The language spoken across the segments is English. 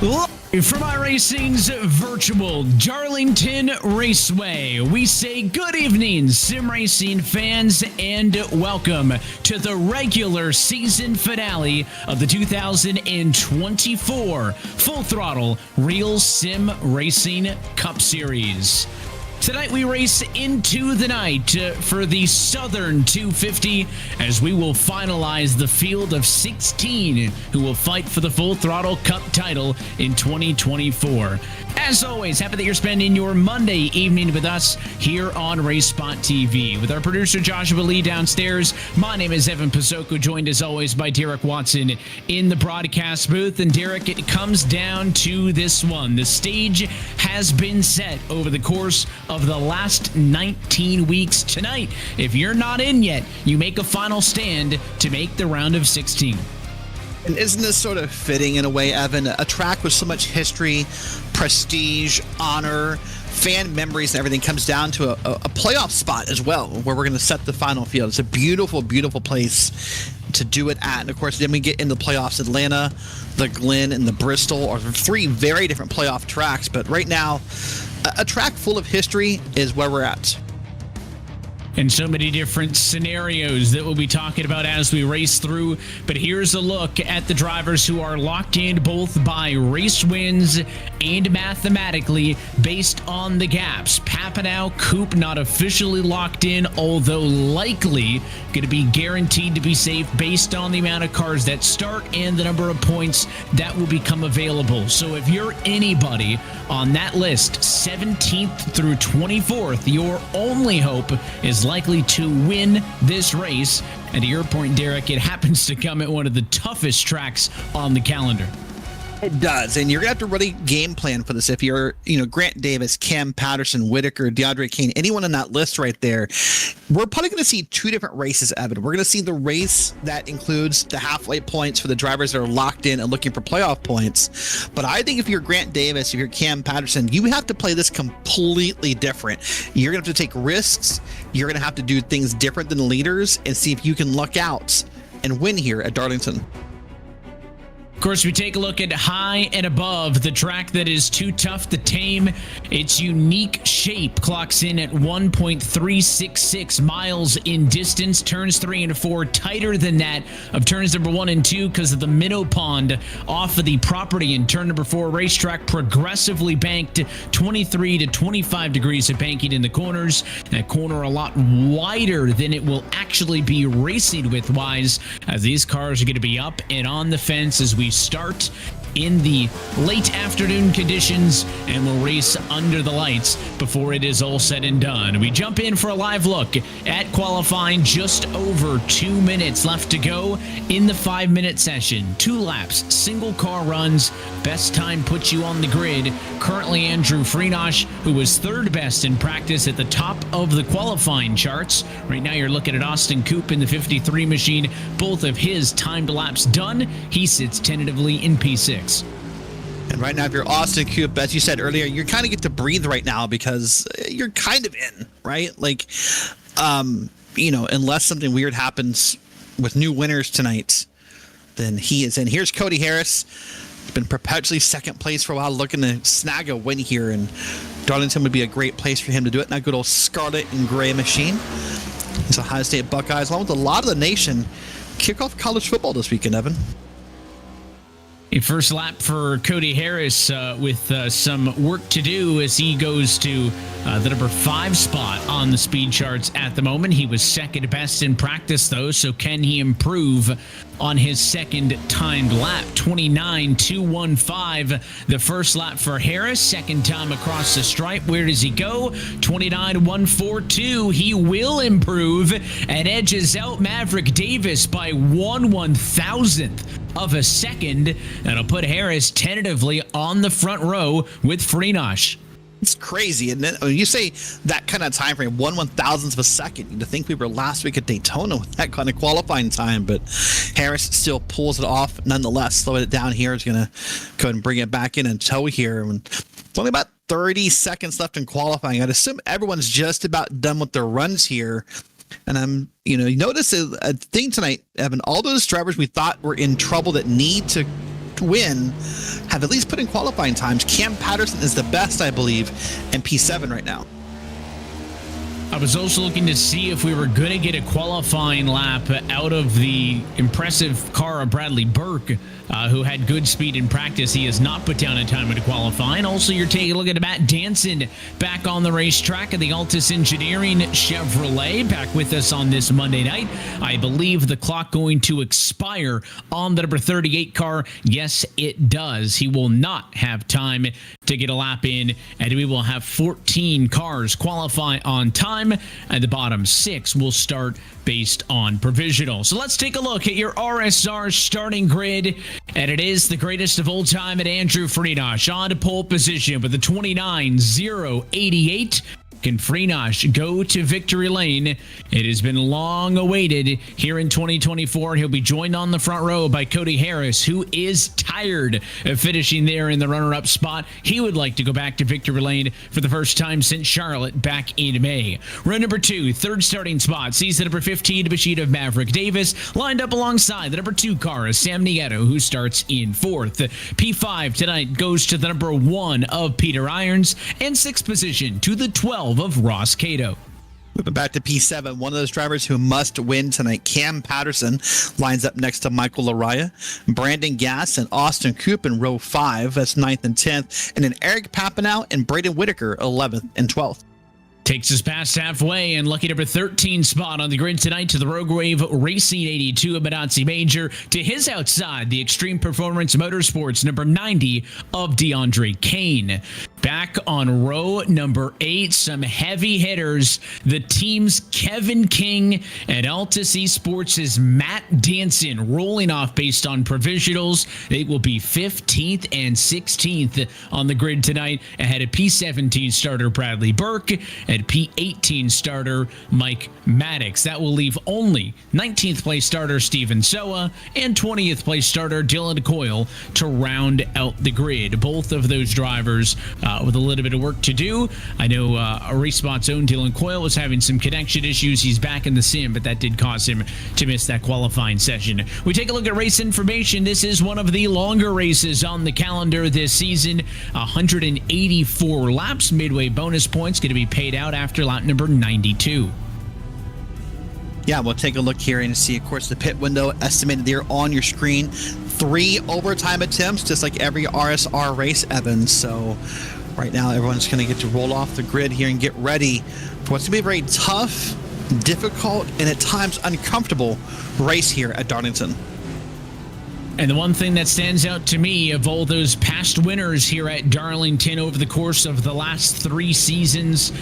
Live from iRacing's virtual Darlington Raceway, we say good evening, sim racing fans, and welcome to the regular season finale of the 2024 Full Throttle Real Sim Racing Cup Series. Tonight we race into the night for the Southern 250 as we will finalize the field of 16 who will fight for the Full Throttle Cup title in 2024. As always, happy that you're spending your Monday evening with us here on RaceSpotTV. With our producer Joshua Lee downstairs, my name is Evan Pizzoco, joined as always by Derek Watson in the broadcast booth. And Derek, it comes down to this one. The stage has been set over the course of the last 19 weeks. Tonight, if you're not in yet, you make a final stand to make the round of 16. And isn't this sort of fitting in a way, Evan? A track with so much history, prestige, honor, fan memories, and everything comes down to a playoff spot as well, where we're going to set the final field. It's a beautiful, beautiful place to do it at. And of course, then we get into the playoffs. Atlanta, the Glen, and the Bristol are three very different playoff tracks. But right now, a track full of history is where we're at. And so many different scenarios that we'll be talking about as we race through. But here's a look at the drivers who are locked in both by race wins and mathematically based on the gaps. Papanow, Coop not officially locked in, although likely going to be guaranteed to be safe based on the amount of cars that start and the number of points that will become available. So if you're anybody on that list, 17th through 24th, your only hope is likely to win this race. And to your point, Derek, it happens to come at one of the toughest tracks on the calendar. It does, and you're gonna have to really game plan for this. If you're, Grant Davis, Cam Patterson, Whitaker, DeAndre Kane, anyone on that list right there, we're probably gonna see two different races, Evan. We're gonna see the race that includes the halfway points for the drivers that are locked in and looking for playoff points. But I think if you're Grant Davis, if you're Cam Patterson, you have to play this completely different. You're gonna have to take risks. You're gonna have to do things different than the leaders and see if you can luck out and win here at Darlington. Of course, we take a look at high and above, the track that is too tough to tame. Its unique shape clocks in at 1.366 miles in distance. Turns 3 and 4 tighter than that of turns number 1 and 2 because of the minnow pond off of the property. In turn number 4, racetrack progressively banked 23 to 25 degrees of banking in the corners. That corner a lot wider than it will actually be racing width-wise, as these cars are going to be up and on the fence as we start in the late afternoon conditions and we'll race under the lights before it is all said and done. We jump in for a live look at qualifying. Just over 2 minutes left to go in the 5-minute session. 2 laps, single car runs. Best time puts you on the grid. Currently Andrew Freenosh, who was 3rd best in practice at the top of the qualifying charts. Right now you're looking at Austin Coop in the 53 machine. Both of his timed laps done. He sits tentatively in P6. And right now, if you're Austin Coop, as you said earlier, you kind of get to breathe right now because you're kind of in, right? Like, unless something weird happens with new winners tonight, then he is in. Here's Cody Harris. Been perpetually second place for a while, looking to snag a win here, and Darlington would be a great place for him to do it. Now, good old scarlet and gray machine. It's Ohio State Buckeyes, along with a lot of the nation, kick off college football this weekend, Evan. A first lap for Cody Harris with some work to do as he goes to the number 5 spot on the speed charts at the moment. He was second best in practice, though, so can he improve on his second timed lap? 29.215, the first lap for Harris. Second time across the stripe. Where does he go? 29.142. He will improve and edges out Maverick Davis by 1/1000th of a second. That'll put Harris tentatively on the front row with Freenosh. It's crazy, isn't it? When you say that kind of time frame, 1/1000th of a second, you'd think we were last week at Daytona with that kind of qualifying time, but Harris still pulls it off nonetheless. Slowing it down here is going to go ahead and bring it back in and tow here. And it's only about 30 seconds left in qualifying. I'd assume everyone's just about done with their runs here. And you notice a thing tonight, Evan, all those drivers we thought were in trouble that need to win have at least put in qualifying times. Cam Patterson is the best, I believe, in P7 right now. I was also looking to see if we were going to get a qualifying lap out of the impressive car of Bradley Burke, who had good speed in practice. He has not put down a time in qualifying. Also, you're taking a look at Matt Danson back on the racetrack of the Altus Engineering Chevrolet, back with us on this Monday night. I believe the clock going to expire on the number 38 car. Yes, it does. He will not have time to get a lap in, and we will have 14 cars qualify on time, and the bottom 6 will start based on provisional. So let's take a look at your RSR starting grid, and it is the greatest of all time at Andrew Friedosh on to pole position with a 29.088. Can Friedosh go to victory lane? It has been long awaited here in 2024. He'll be joined on the front row by Cody Harris, who is tired of finishing there in the runner-up spot. He would like to go back to victory lane for the first time since Charlotte back in May. Row number 2, third starting spot, sees the number 15 machine of Maverick Davis lined up alongside the number 2 car of Sam Nieto, who starts in 4th. P5 tonight goes to the number 1 of Peter Irons, and 6th position to the 12 of Ross Cato. Moving back to P7, one of those drivers who must win tonight, Cam Patterson, lines up next to Michael Laraya. Brandon Gass and Austin Coop in row 5, that's 9th and 10th. And then Eric Papineau and Braden Whitaker, 11th and 12th. Takes us past halfway, and lucky number 13 spot on the grid tonight to the Rogue Wave Racing 82 of Benazzi Major. To his outside, the Extreme Performance Motorsports number 90 of DeAndre Kane. Back on row number 8, some heavy hitters. The team's Kevin King and Altus Esports' Matt Danson rolling off based on provisionals. They will be 15th and 16th on the grid tonight, ahead of P17 starter Bradley Burke and P18 starter Mike Maddox. That will leave only 19th place starter Steven Soa and 20th place starter Dylan Coyle to round out the grid. Both of those drivers with a little bit of work to do. I know RaceSpot's own Dylan Coyle was having some connection issues. He's back in the sim, but that did cause him to miss that qualifying session. We take a look at race information. This is one of the longer races on the calendar this season. 184 laps. Midway bonus points going to be paid out after lap number 92. Yeah, we'll take a look here and see, of course, the pit window estimated there on your screen. 3 overtime attempts, just like every RSR race, Evan. So right now, everyone's going to get to roll off the grid here and get ready for what's going to be a very tough, difficult, and at times uncomfortable race here at Darlington. And the one thing that stands out to me of all those past winners here at Darlington over the course of the last 3 seasons,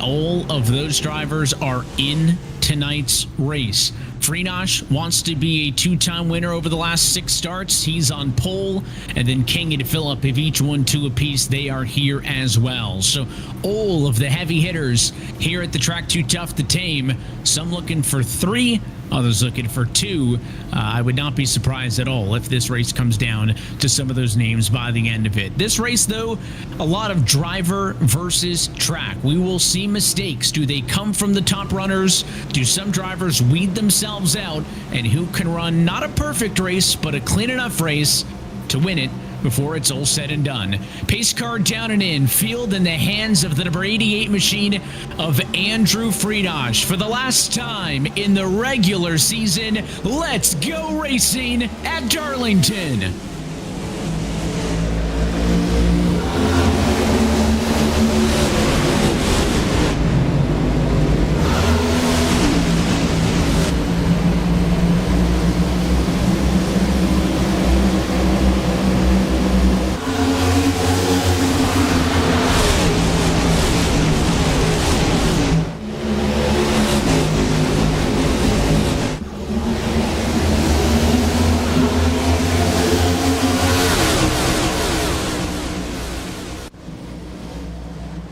all of those drivers are in tonight's race. Friedosh wants to be a 2-time winner over the last 6 starts. He's on pole. And then King and Phillip, if each won 2 apiece, they are here as well. So all of the heavy hitters here at the track too tough to tame. Some looking for 3, others looking for 2. I would not be surprised at all if this race comes down to some of those names by the end of it. This race, though, a lot of driver versus track. We will see mistakes. Do they come from the top runners? Do some drivers weed themselves out? And who can run not a perfect race, but a clean enough race to win it before it's all said and done? Pace car down and in, field in the hands of the number 88 machine of Andrew Friedosh. For the last time in the regular season, let's go racing at Darlington.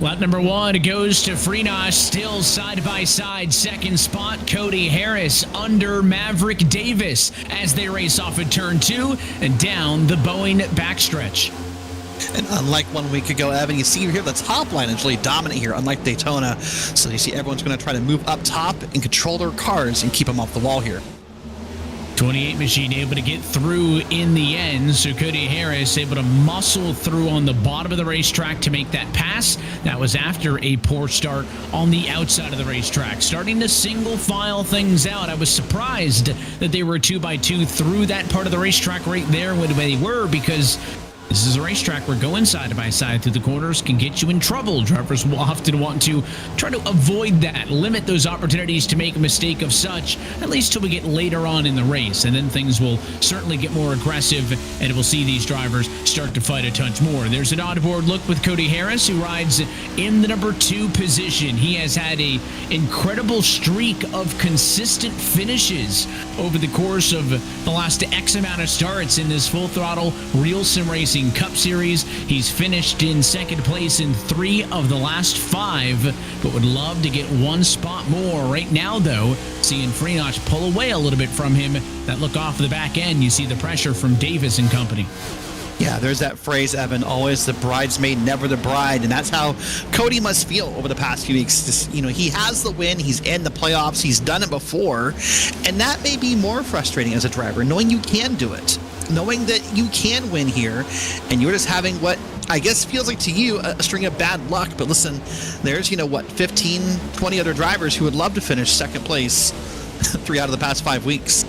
Lap number 1 goes to Friedosh, still side by side. Second spot, Cody Harris under Maverick Davis as they race off at turn 2 and down the Boeing backstretch. And unlike 1 week ago, Evan, you see here the top line is really dominant here, unlike Daytona. So you see everyone's going to try to move up top and control their cars and keep them off the wall here. 28 machine able to get through in the end. So Cody Harris able to muscle through on the bottom of the racetrack to make that pass. That was after a poor start on the outside of the racetrack. Starting to single file things out. I was surprised that they were 2x2 through that part of the racetrack right there when they were, because this is a racetrack where going side by side through the corners can get you in trouble. Drivers will often want to try to avoid that, limit those opportunities to make a mistake of such, at least till we get later on in the race. And then things will certainly get more aggressive, and we'll see these drivers start to fight a touch more. There's an onboard look with Cody Harris, who rides in the number 2 position. He has had an incredible streak of consistent finishes over the course of the last X amount of starts in this Full Throttle RealSimRacing Cup Series. He's finished in second place in 3 of the last 5, but would love to get 1 spot more. Right now, though, seeing Freenach pull away a little bit from him. That look off the back end, you see the pressure from Davis and company. Yeah, there's that phrase, Evan, always the bridesmaid, never the bride. And that's how Cody must feel over the past few weeks. Just, he has the win. He's in the playoffs. He's done it before. And that may be more frustrating as a driver, knowing you can do it, knowing that you can win here. And you're just having what I guess feels like to you a string of bad luck. But listen, there's, 15, 20 other drivers who would love to finish second place 3 out of the past 5 weeks.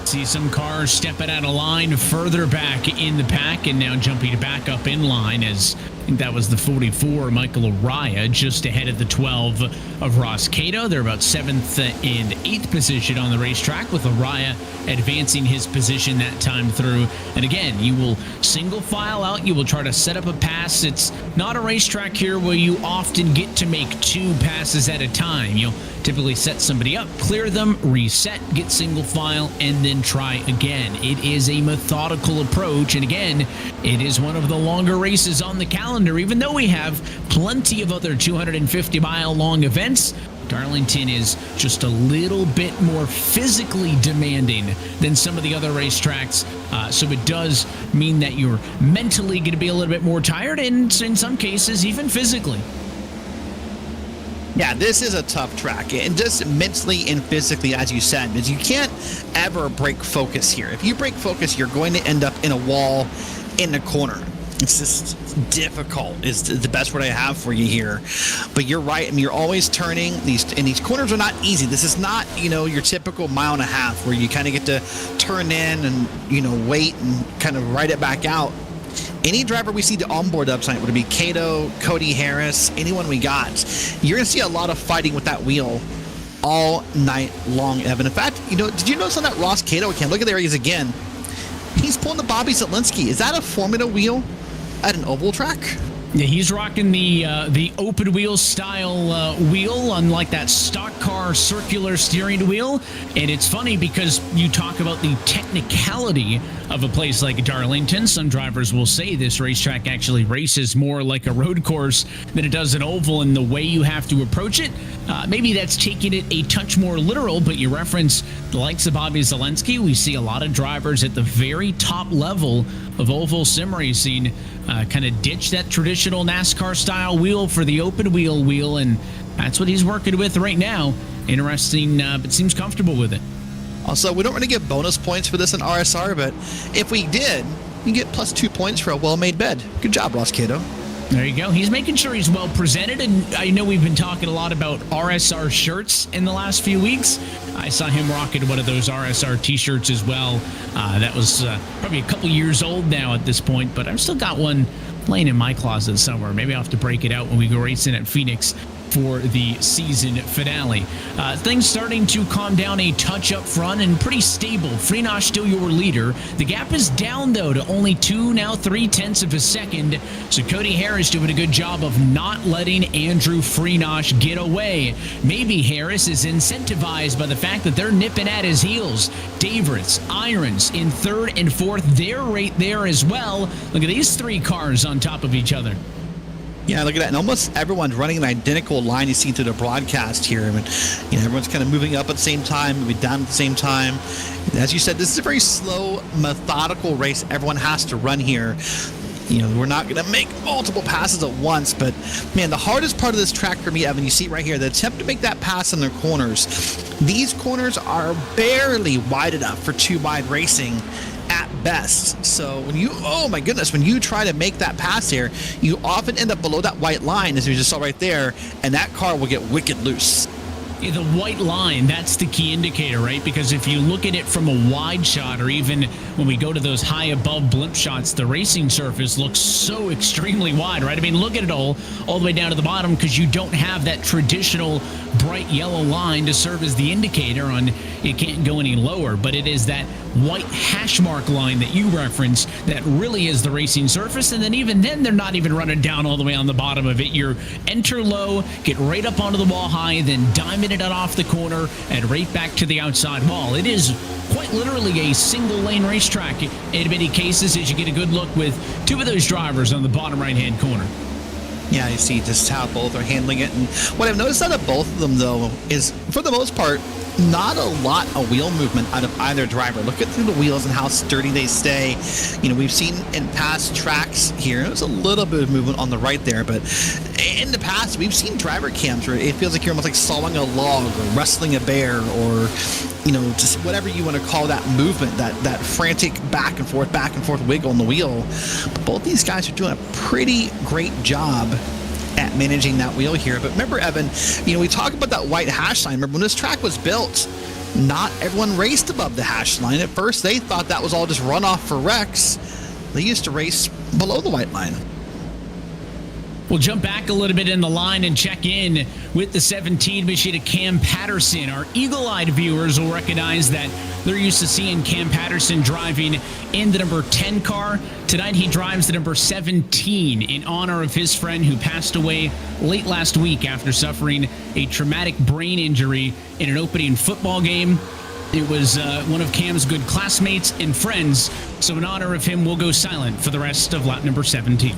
See some cars stepping out of line further back in the pack, and now jumping back up in line as I think that was the 44, Michael Araya, just ahead of the 12 of Ross Cato. They're about 7th and 8th position on the racetrack, with Araya advancing his position that time through. And again, you will single file out. You will try to set up a pass. It's not a racetrack here where you often get to make 2 passes at a time. You'll typically set somebody up, clear them, reset, get single file, and then try again. It is a methodical approach, and again, it is one of the longer races on the calendar. Even though we have plenty of other 250-mile long events, Darlington is just a little bit more physically demanding than some of the other racetracks, so it does mean that you're mentally going to be a little bit more tired, and in some cases, even physically. Yeah, this is a tough track, and just mentally and physically, as you said, because you can't ever break focus here. If you break focus, you're going to end up in a wall in the corner. It's just difficult is the best word I have for you here. But you're right. I mean, you're always turning. These corners are not easy. This is not, your typical mile and a half where you kind of get to turn in and, wait and kind of ride it back out. Any driver we see the onboard up tonight, would it be Cato, Cody Harris, anyone we got, you're going to see a lot of fighting with that wheel all night long, Evan. In fact, did you notice on that Ross Cato account? Look at there he is again. He's pulling the Bobby Zielinski. Is that a Formula wheel at an oval track? Yeah, he's rocking the open wheel style wheel, unlike that stock car circular steering wheel. And it's funny because you talk about the technicality of a place like Darlington. Some drivers will say this racetrack actually races more like a road course than it does an oval in the way you have to approach it. Maybe that's taking it a touch more literal, but you reference the likes of Bobby Zielinski. We see a lot of drivers at the very top level of oval sim racing kind of ditch that traditional NASCAR style wheel for the open wheel, and that's what he's working with right now. Interesting, but seems comfortable with it. Also, we don't really get bonus points for this in RSR, but if we did, you get plus 2 points for a well-made bed. Good job, Ross Cato. There you go. He's making sure he's well presented, and I know we've been talking a lot about RSR shirts in the last few weeks. I saw him rocking one of those RSR t-shirts as well. That was probably a couple years old now at this point, but I've still got one laying in my closet somewhere. Maybe I'll have to break it out when we go racing at Phoenix for the season finale. Things starting to calm down a touch up front and pretty stable. Freenach still your leader. The gap is down, though, to only 3/10 of a second. So Cody Harris doing a good job of not letting Andrew Freenach get away. Maybe Harris is incentivized by the fact that they're nipping at his heels. Davritz, Irons in 3rd and 4th. They're right there as well. Look at these 3 cars on top of each other. Yeah, look at that. And almost everyone's running an identical line you see through the broadcast here. I mean, everyone's kind of moving up at the same time, moving down at the same time. As you said, this is a very slow, methodical race everyone has to run here. we're not going to make multiple passes at once, but man, the hardest part of this track for me, Evan, you see right here, the attempt to make that pass in the corners. These corners are barely wide enough for two wide racing at best. So when you try to make that pass here, you often end up below that white line, as we just saw right there, and that car will get wicked loose. Yeah, the white line, that's the key indicator, right? Because if you look at it from a wide shot, or even when we go to those high above blimp shots, the racing surface looks so extremely wide, right? I mean, look at it all the way down to the bottom, because you don't have that traditional bright yellow line to serve as the indicator on it can't go any lower. But it is that white hash mark line that you referenced that really is the racing surface. And then even then, they're not even running down all the way on the bottom of it. You're enter low, get right up onto the wall high, then diamond it out off the corner and right back to the outside wall. It is quite literally a single lane racetrack in many cases, as you get a good look with two of those drivers on the bottom right hand corner. Yeah, you see just how both are handling it. And what I've noticed out of both of them, though, is for the most part, not a lot of wheel movement out of either driver. Look at through the wheels and how sturdy they stay. We've seen in past tracks here, there's a little bit of movement on the right there, but in the past, we've seen driver cams where it feels like you're almost like sawing a log or wrestling a bear, or just whatever you want to call that movement, that frantic back and forth wiggle on the wheel. But both these guys are doing a pretty great job at managing that wheel here. But remember, Evan, we talk about that white hash line. Remember when this track was built, not everyone raced above the hash line. At first, they thought that was all just runoff for wrecks. They used to race below the white line. We'll jump back a little bit in the line and check in with the 17 machine of Cam Patterson. Our eagle-eyed viewers will recognize that they're used to seeing Cam Patterson driving in the number 10 car. Tonight he drives the number 17 in honor of his friend who passed away late last week after suffering a traumatic brain injury in an opening football game. It was one of Cam's good classmates and friends, so in honor of him, we'll go silent for the rest of lap number 17.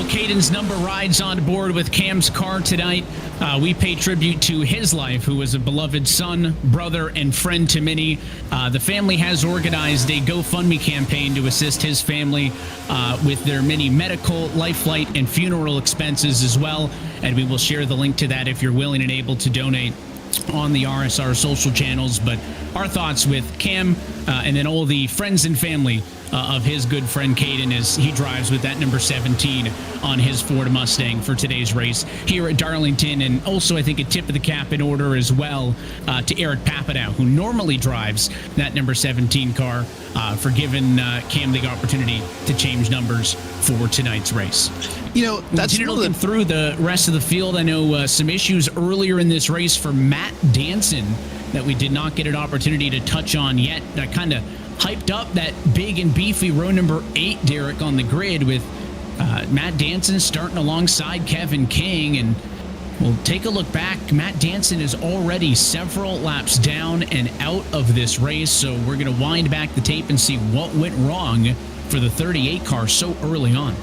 Kaden's number rides on board with Cam's car tonight. We pay tribute to his life, who was a beloved son, brother, and friend to many. The family has organized a GoFundMe campaign to assist his family with their many medical, life flight, and funeral expenses as well. And we will share the link to that if you're willing and able to donate on the RSR social channels. But our thoughts with Cam and then all the friends and family of his good friend Kaden as he drives with that number 17 on his Ford Mustang for today's race here at Darlington. And also, I think, a tip of the cap in order as well to Eric Papadow, who normally drives that number 17 car, for giving Cam the opportunity to change numbers for tonight's race. That's looking through the rest of the field. I know some issues earlier in this race for Matt Danson that we did not get an opportunity to touch on yet. That kind of hyped up that big and beefy row number 8, Derek, on the grid with Matt Danson starting alongside Kevin King. And we'll take a look back. Matt Danson is already several laps down and out of this race, so we're going to wind back the tape and see what went wrong for the 38 car so early on.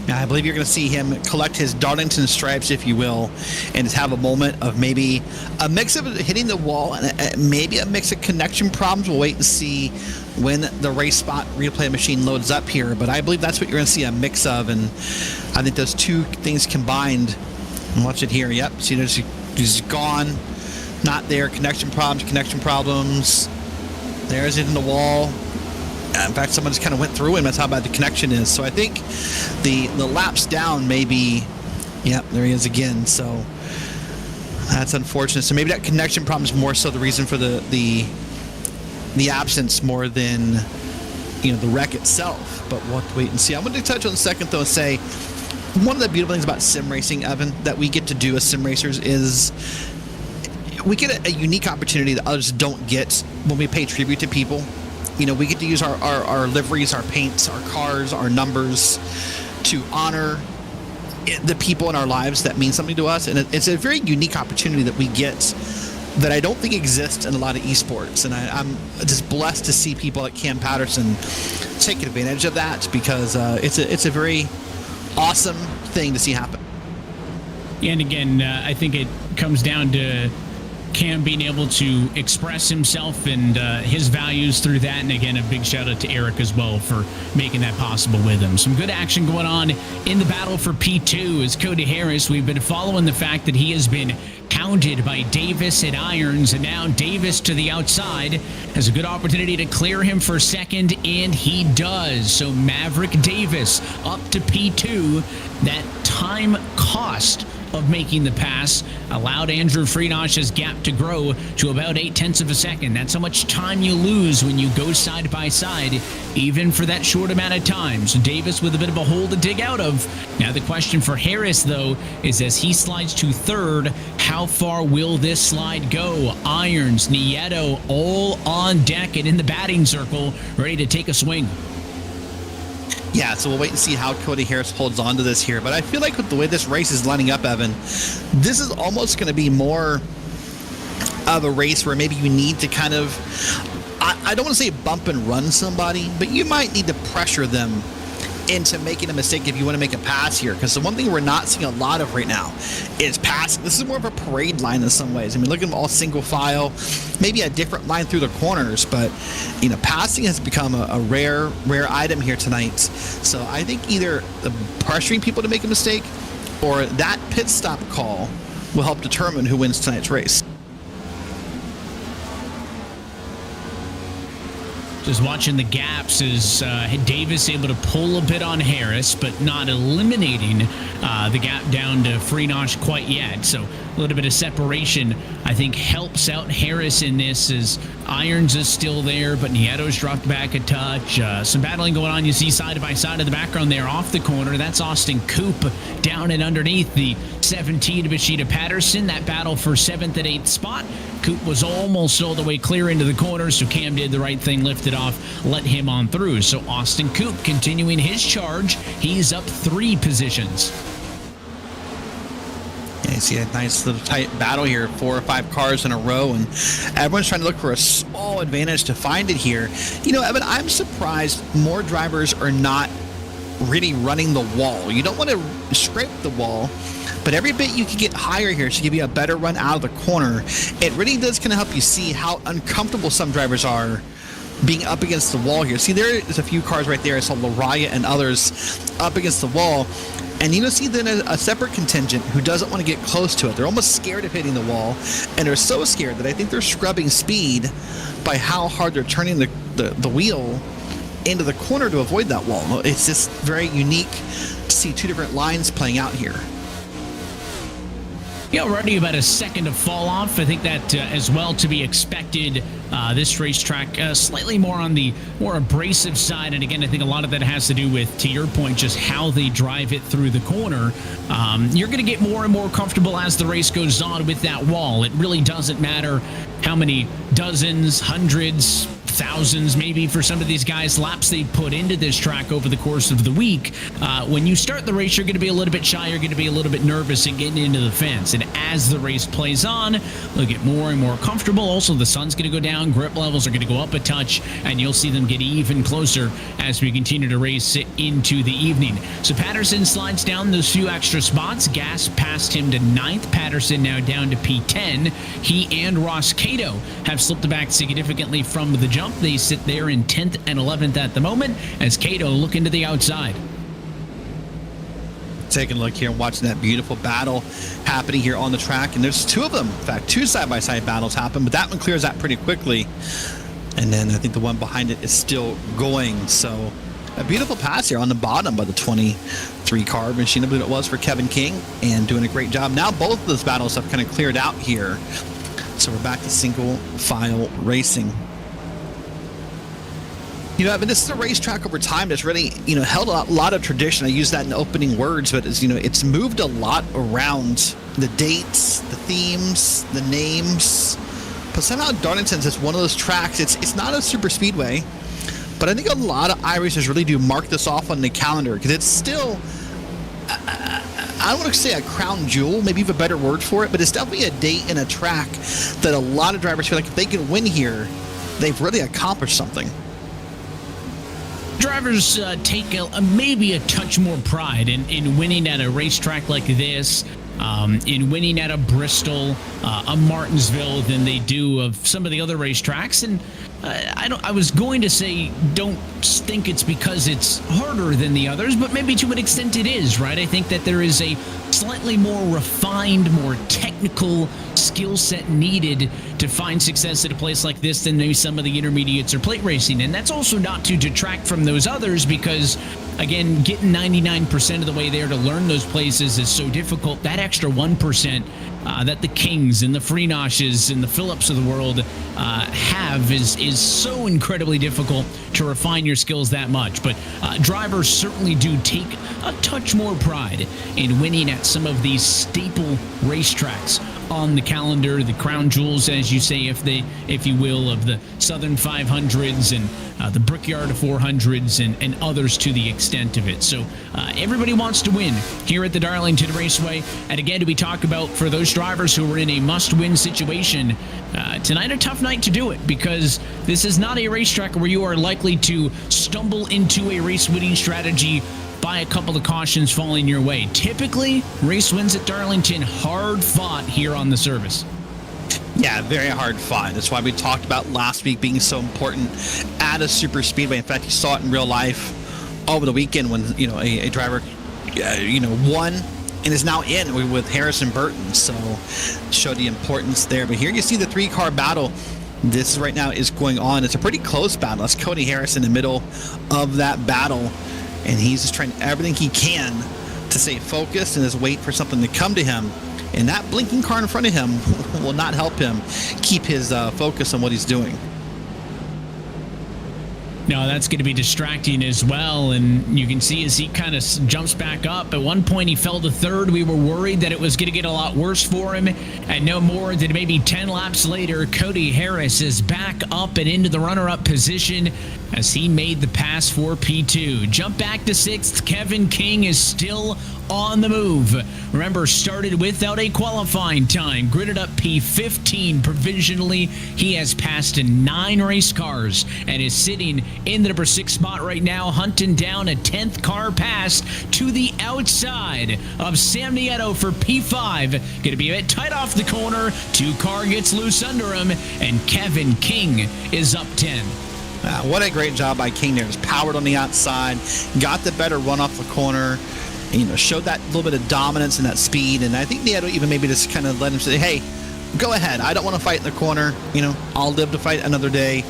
I believe you're going to see him collect his Darlington stripes, if you will, and have a moment of maybe a mix of hitting the wall and maybe a mix of connection problems. We'll wait and see when the RaceSpot replay machine loads up here, but I believe that's what you're going to see a mix of, and I think those two things combined. Watch it here. Yep. See, he's gone. Not there. Connection problems. There's it in the wall. In fact, someone just kind of went through him. That's how bad the connection is. So I think the laps down maybe, yep, there he is again. So that's unfortunate. So maybe that connection problem is more so the reason for the absence more than the wreck itself. But we'll have to wait and see. I'm going to touch on a second though and say one of the beautiful things about sim racing, Evan, that we get to do as sim racers is we get a unique opportunity that others don't get when we pay tribute to people. We get to use our liveries, our paints, our cars, our numbers to honor the people in our lives that mean something to us, and it's a very unique opportunity that we get that I don't think exists in a lot of esports, and I'm just blessed to see people like Cam Patterson taking advantage of that, because it's a very awesome thing to see happen. And again, I think it comes down to Cam being able to express himself and his values through that. And again, a big shout out to Eric as well for making that possible with him. Some good action going on in the battle for P2 as Cody Harris. We've been following the fact that he has been hounded by Davis at irons, and now Davis to the outside has a good opportunity to clear him for second, and he does. So Maverick Davis up to P2. That time cost of making the pass allowed Andrew Freenosh's gap to grow to about 0.8 of a second. That's how much time you lose when you go side by side, even for that short amount of time. So Davis with a bit of a hole to dig out of. Now the question for Harris, though, is as he slides to third, how far will this slide go? Irons, Nieto, all on deck and in the batting circle, ready to take a swing. Yeah, so we'll wait and see how Cody Harris holds on to this here. But I feel like with the way this race is lining up, Evan, this is almost going to be more of a race where maybe you need to kind of, I don't want to say bump and run somebody, but you might need to pressure them into making a mistake if you want to make a pass here. Because the one thing we're not seeing a lot of right now is passing. This is more of a parade line in some ways. I mean, look at them all single file, maybe a different line through the corners, but you know, passing has become a rare item here tonight. So I think either pressuring people to make a mistake or that pit stop call will help determine who wins tonight's race. Just watching the gaps, is Davis able to pull a bit on Harris, but not eliminating the gap down to Freenosh quite yet. So a little bit of separation, I think, helps out Harris in this, as Irons is still there, but Nieto's dropped back a touch. Some battling going on. You see side by side in the background there off the corner. That's Austin Coop down and underneath the 17 of Bashida Patterson. That battle for 7th and 8th spot. Coop was almost all the way clear into the corner, so Cam did the right thing, lifted off, let him on through. So Austin Coop continuing his charge. He's up 3 positions. Yeah, you see a nice little tight battle here, 4 or 5 cars in a row, and everyone's trying to look for a small advantage to find it here. You know, Evan, I'm surprised more drivers are not really running the wall. You don't want to scrape the wall, but every bit you can get higher here to give you a better run out of the corner. It really does kind of help you see how uncomfortable some drivers are being up against the wall here. See, there is a few cars right there. I saw Lariah and others up against the wall. And you see then a separate contingent who doesn't want to get close to it. They're almost scared of hitting the wall, and they're so scared that I think they're scrubbing speed by how hard they're turning the wheel into the corner to avoid that wall. It's just very unique to see 2 different lines playing out here. Yeah, already about a second of fall off. I think that as well to be expected. This racetrack slightly more on the more abrasive side. And again, I think a lot of that has to do with, to your point, just how they drive it through the corner. You're going to get more and more comfortable as the race goes on with that wall. It really doesn't matter how many dozens, hundreds, thousands, maybe for some of these guys, laps they put into this track over the course of the week. When you start the race, you're going to be a little bit shy, you're going to be a little bit nervous and getting into the fence. And as the race plays on, they'll get more and more comfortable. Also, the sun's going to go down, grip levels are going to go up a touch, and you'll see them get even closer as we continue to race into the evening. So Patterson slides down those few extra spots. Gas passed him to 9th. Patterson now down to P10. He and Ross Cato have slipped back significantly from the jump. They sit there in 10th and 11th at the moment as Cato looking to the outside. Taking a look here and watching that beautiful battle happening here on the track. And there's 2 of them. In fact, 2 side-by-side battles happen, but that one clears out pretty quickly. And then I think the one behind it is still going. So a beautiful pass here on the bottom by the 23 car machine, I believe it was, for Kevin King, and doing a great job. Now both of those battles have kind of cleared out here. So we're back to single file racing. You know, I mean, this is a racetrack over time that's really, you know, held a lot of tradition. I use that in opening words, but it's, you know, it's moved a lot around the dates, the themes, the names. But somehow Darlington's is one of those tracks. It's not a super speedway, but I think a lot of iRacers really do mark this off on the calendar because it's still I don't want to say a crown jewel, maybe you have a better word for it, but it's definitely a date and a track that a lot of drivers feel like if they can win here, they've really accomplished something. Drivers take maybe a touch more pride in winning at a racetrack like this, in winning at a Bristol, a Martinsville, than they do of some of the other racetracks. And I was going to say, don't think it's because it's harder than the others, but maybe to an extent it is, right? I think that there is a slightly more refined, more technical skill set needed to find success at a place like this than maybe some of the intermediates or plate racing. And that's also not to detract from those others, because again, getting 99% of the way there to learn those places is so difficult. That extra 1% that the Kings and the Freenoshes and the Phillips of the world have is so incredibly difficult to refine your skills that much. But drivers certainly do take a touch more pride in winning at some of these staple racetracks on the calendar, the crown jewels, as you say, if you will, of the Southern 500s and the Brickyard 400s and others to the extent of it. So everybody wants to win here at the Darlington Raceway. And again, we talk about for those drivers who are in a must-win situation, tonight a tough night to do it, because this is not a racetrack where you are likely to stumble into a race-winning strategy by a couple of cautions falling your way. Typically, race wins at Darlington hard fought here on the service. Yeah, very hard fought. That's why we talked about last week being so important at a super speedway. In fact, you saw it in real life over the weekend when a driver won and is now in with Harrison Burton. So showed the importance there. But here you see the 3-car battle. This right now is going on. It's a pretty close battle. That's Cody Harris in the middle of that battle. And he's just trying everything he can to stay focused and just wait for something to come to him. And that blinking car in front of him will not help him keep his focus on what he's doing. No, that's going to be distracting as well. And you can see as he kind of jumps back up. At one point, he fell to third. We were worried that it was going to get a lot worse for him. And no more than maybe 10 laps later, Cody Harris is back up and into the runner-up position as he made the pass for P2. Jump back to sixth. Kevin King is still on the move. Remember, started without a qualifying time. Gridded up P15 provisionally. He has passed 9 race cars and is sitting in the number 6 spot right now, hunting down a 10th car pass to the outside of Sam Nieto for P5. Going to be a bit tight off the corner. 2 car gets loose under him, and Kevin King is up 10. What a great job by King there. Just powered on the outside, got the better run off the corner, and, showed that little bit of dominance and that speed. And I think Nieto even maybe just kind of let him say, hey, go ahead. I don't want to fight in the corner. I'll live to fight another day.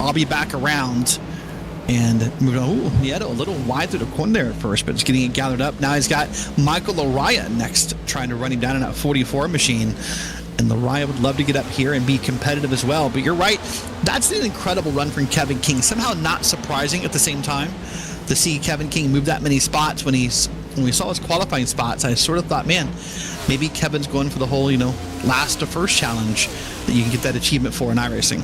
I'll be back around. And moving on. Ooh, Nieto a little wide through the corner there at first, but just getting it gathered up. Now he's got Michael Laraya next, trying to run him down in that 44 machine. And Laraya would love to get up here and be competitive as well. But you're right. That's an incredible run from Kevin King. Somehow not surprising at the same time to see Kevin King move that many spots. When we saw his qualifying spots, I sort of thought, man, maybe Kevin's going for the whole, last to first challenge that you can get that achievement for in iRacing.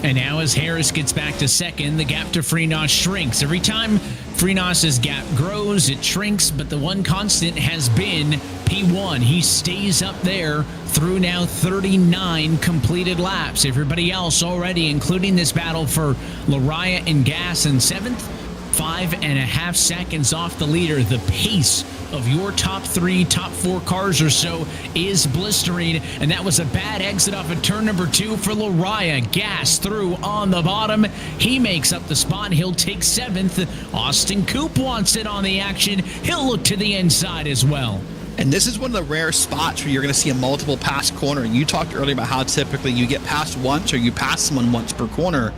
And now as Harris gets back to second, the gap to Freenos shrinks. Every time Freenos' gap grows, it shrinks, but the one constant has been P1. He stays up there through now 39 completed laps. Everybody else already, including this battle for Laraya and Gas in 7th, 5.5 seconds off the leader. The pace of your top 3, top 4 cars or so is blistering, and that was a bad exit off of turn number 2 for Laraya. Gas through on the bottom. He makes up the spot. He'll take 7th. Austin Coop wants it on the action. He'll look to the inside as well. And this is one of the rare spots where you're going to see a multiple pass corner. You talked earlier about how typically you get passed once or you pass someone once per corner.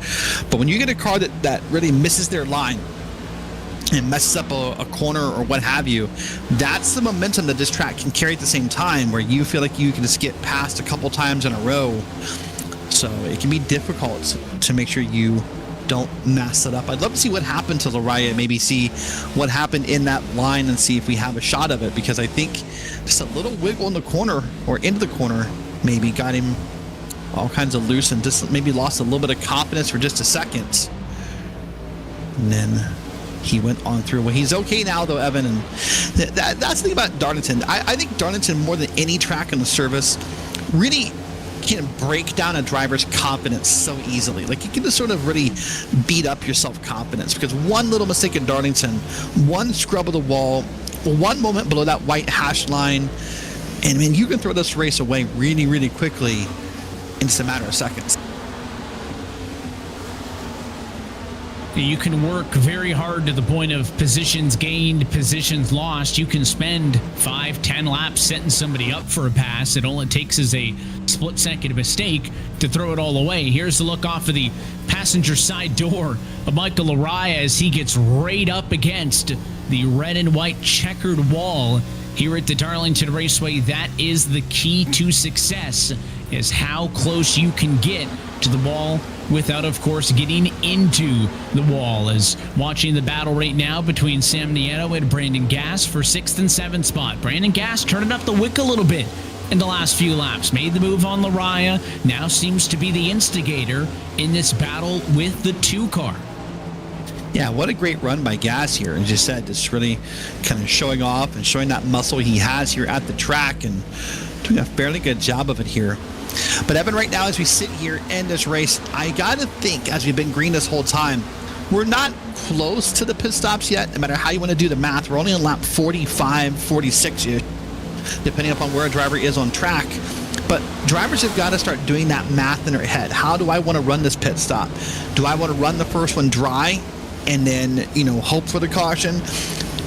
But when you get a car that really misses their line and messes up a corner or what have you, that's the momentum that this track can carry at the same time, where you feel like you can just get passed a couple times in a row. So it can be difficult to make sure you don't mess it up. I'd love to see what happened to Laraya, maybe see what happened in that line and see if we have a shot of it, because I think just a little wiggle in the corner or into the corner maybe got him all kinds of loose and just maybe lost a little bit of confidence for just a second. And then he went on through. Well, he's okay now, though, Evan. And that's the thing about Darlington. I think Darlington, more than any track in the service, really can break down a driver's confidence so easily. Like, you can just sort of really beat up your self-confidence, because one little mistake in Darlington, one scrub of the wall, one moment below that white hash line, and I mean, you can throw this race away really, really quickly in just a matter of seconds. You can work very hard to the point of positions gained, positions lost. You can spend 5-10 laps setting somebody up for a pass. It only takes is a split-second mistake to throw it all away. Here's the look off of the passenger side door of Michael Araya as he gets right up against the red and white checkered wall here at the Darlington Raceway. That is the key to success, is how close you can get to the wall without, of course, getting into the wall. As watching the battle right now between Sam Nieto and Brandon Gass for 6th and 7th spot. Brandon Gass turning up the wick a little bit in the last few laps. Made the move on Laraya. Now seems to be the instigator in this battle with the 2 car. Yeah, what a great run by Gass here. As you said, just really kind of showing off and showing that muscle he has here at the track, and doing a fairly good job of it here. But Evan, right now as we sit here in this race, I gotta think, as we've been green this whole time, we're not close to the pit stops yet. No matter how you want to do the math, we're only on lap 45, 46, depending upon where a driver is on track. But drivers have got to start doing that math in their head. How do I want to run this pit stop? Do I want to run the first one dry and then, you know, hope for the caution?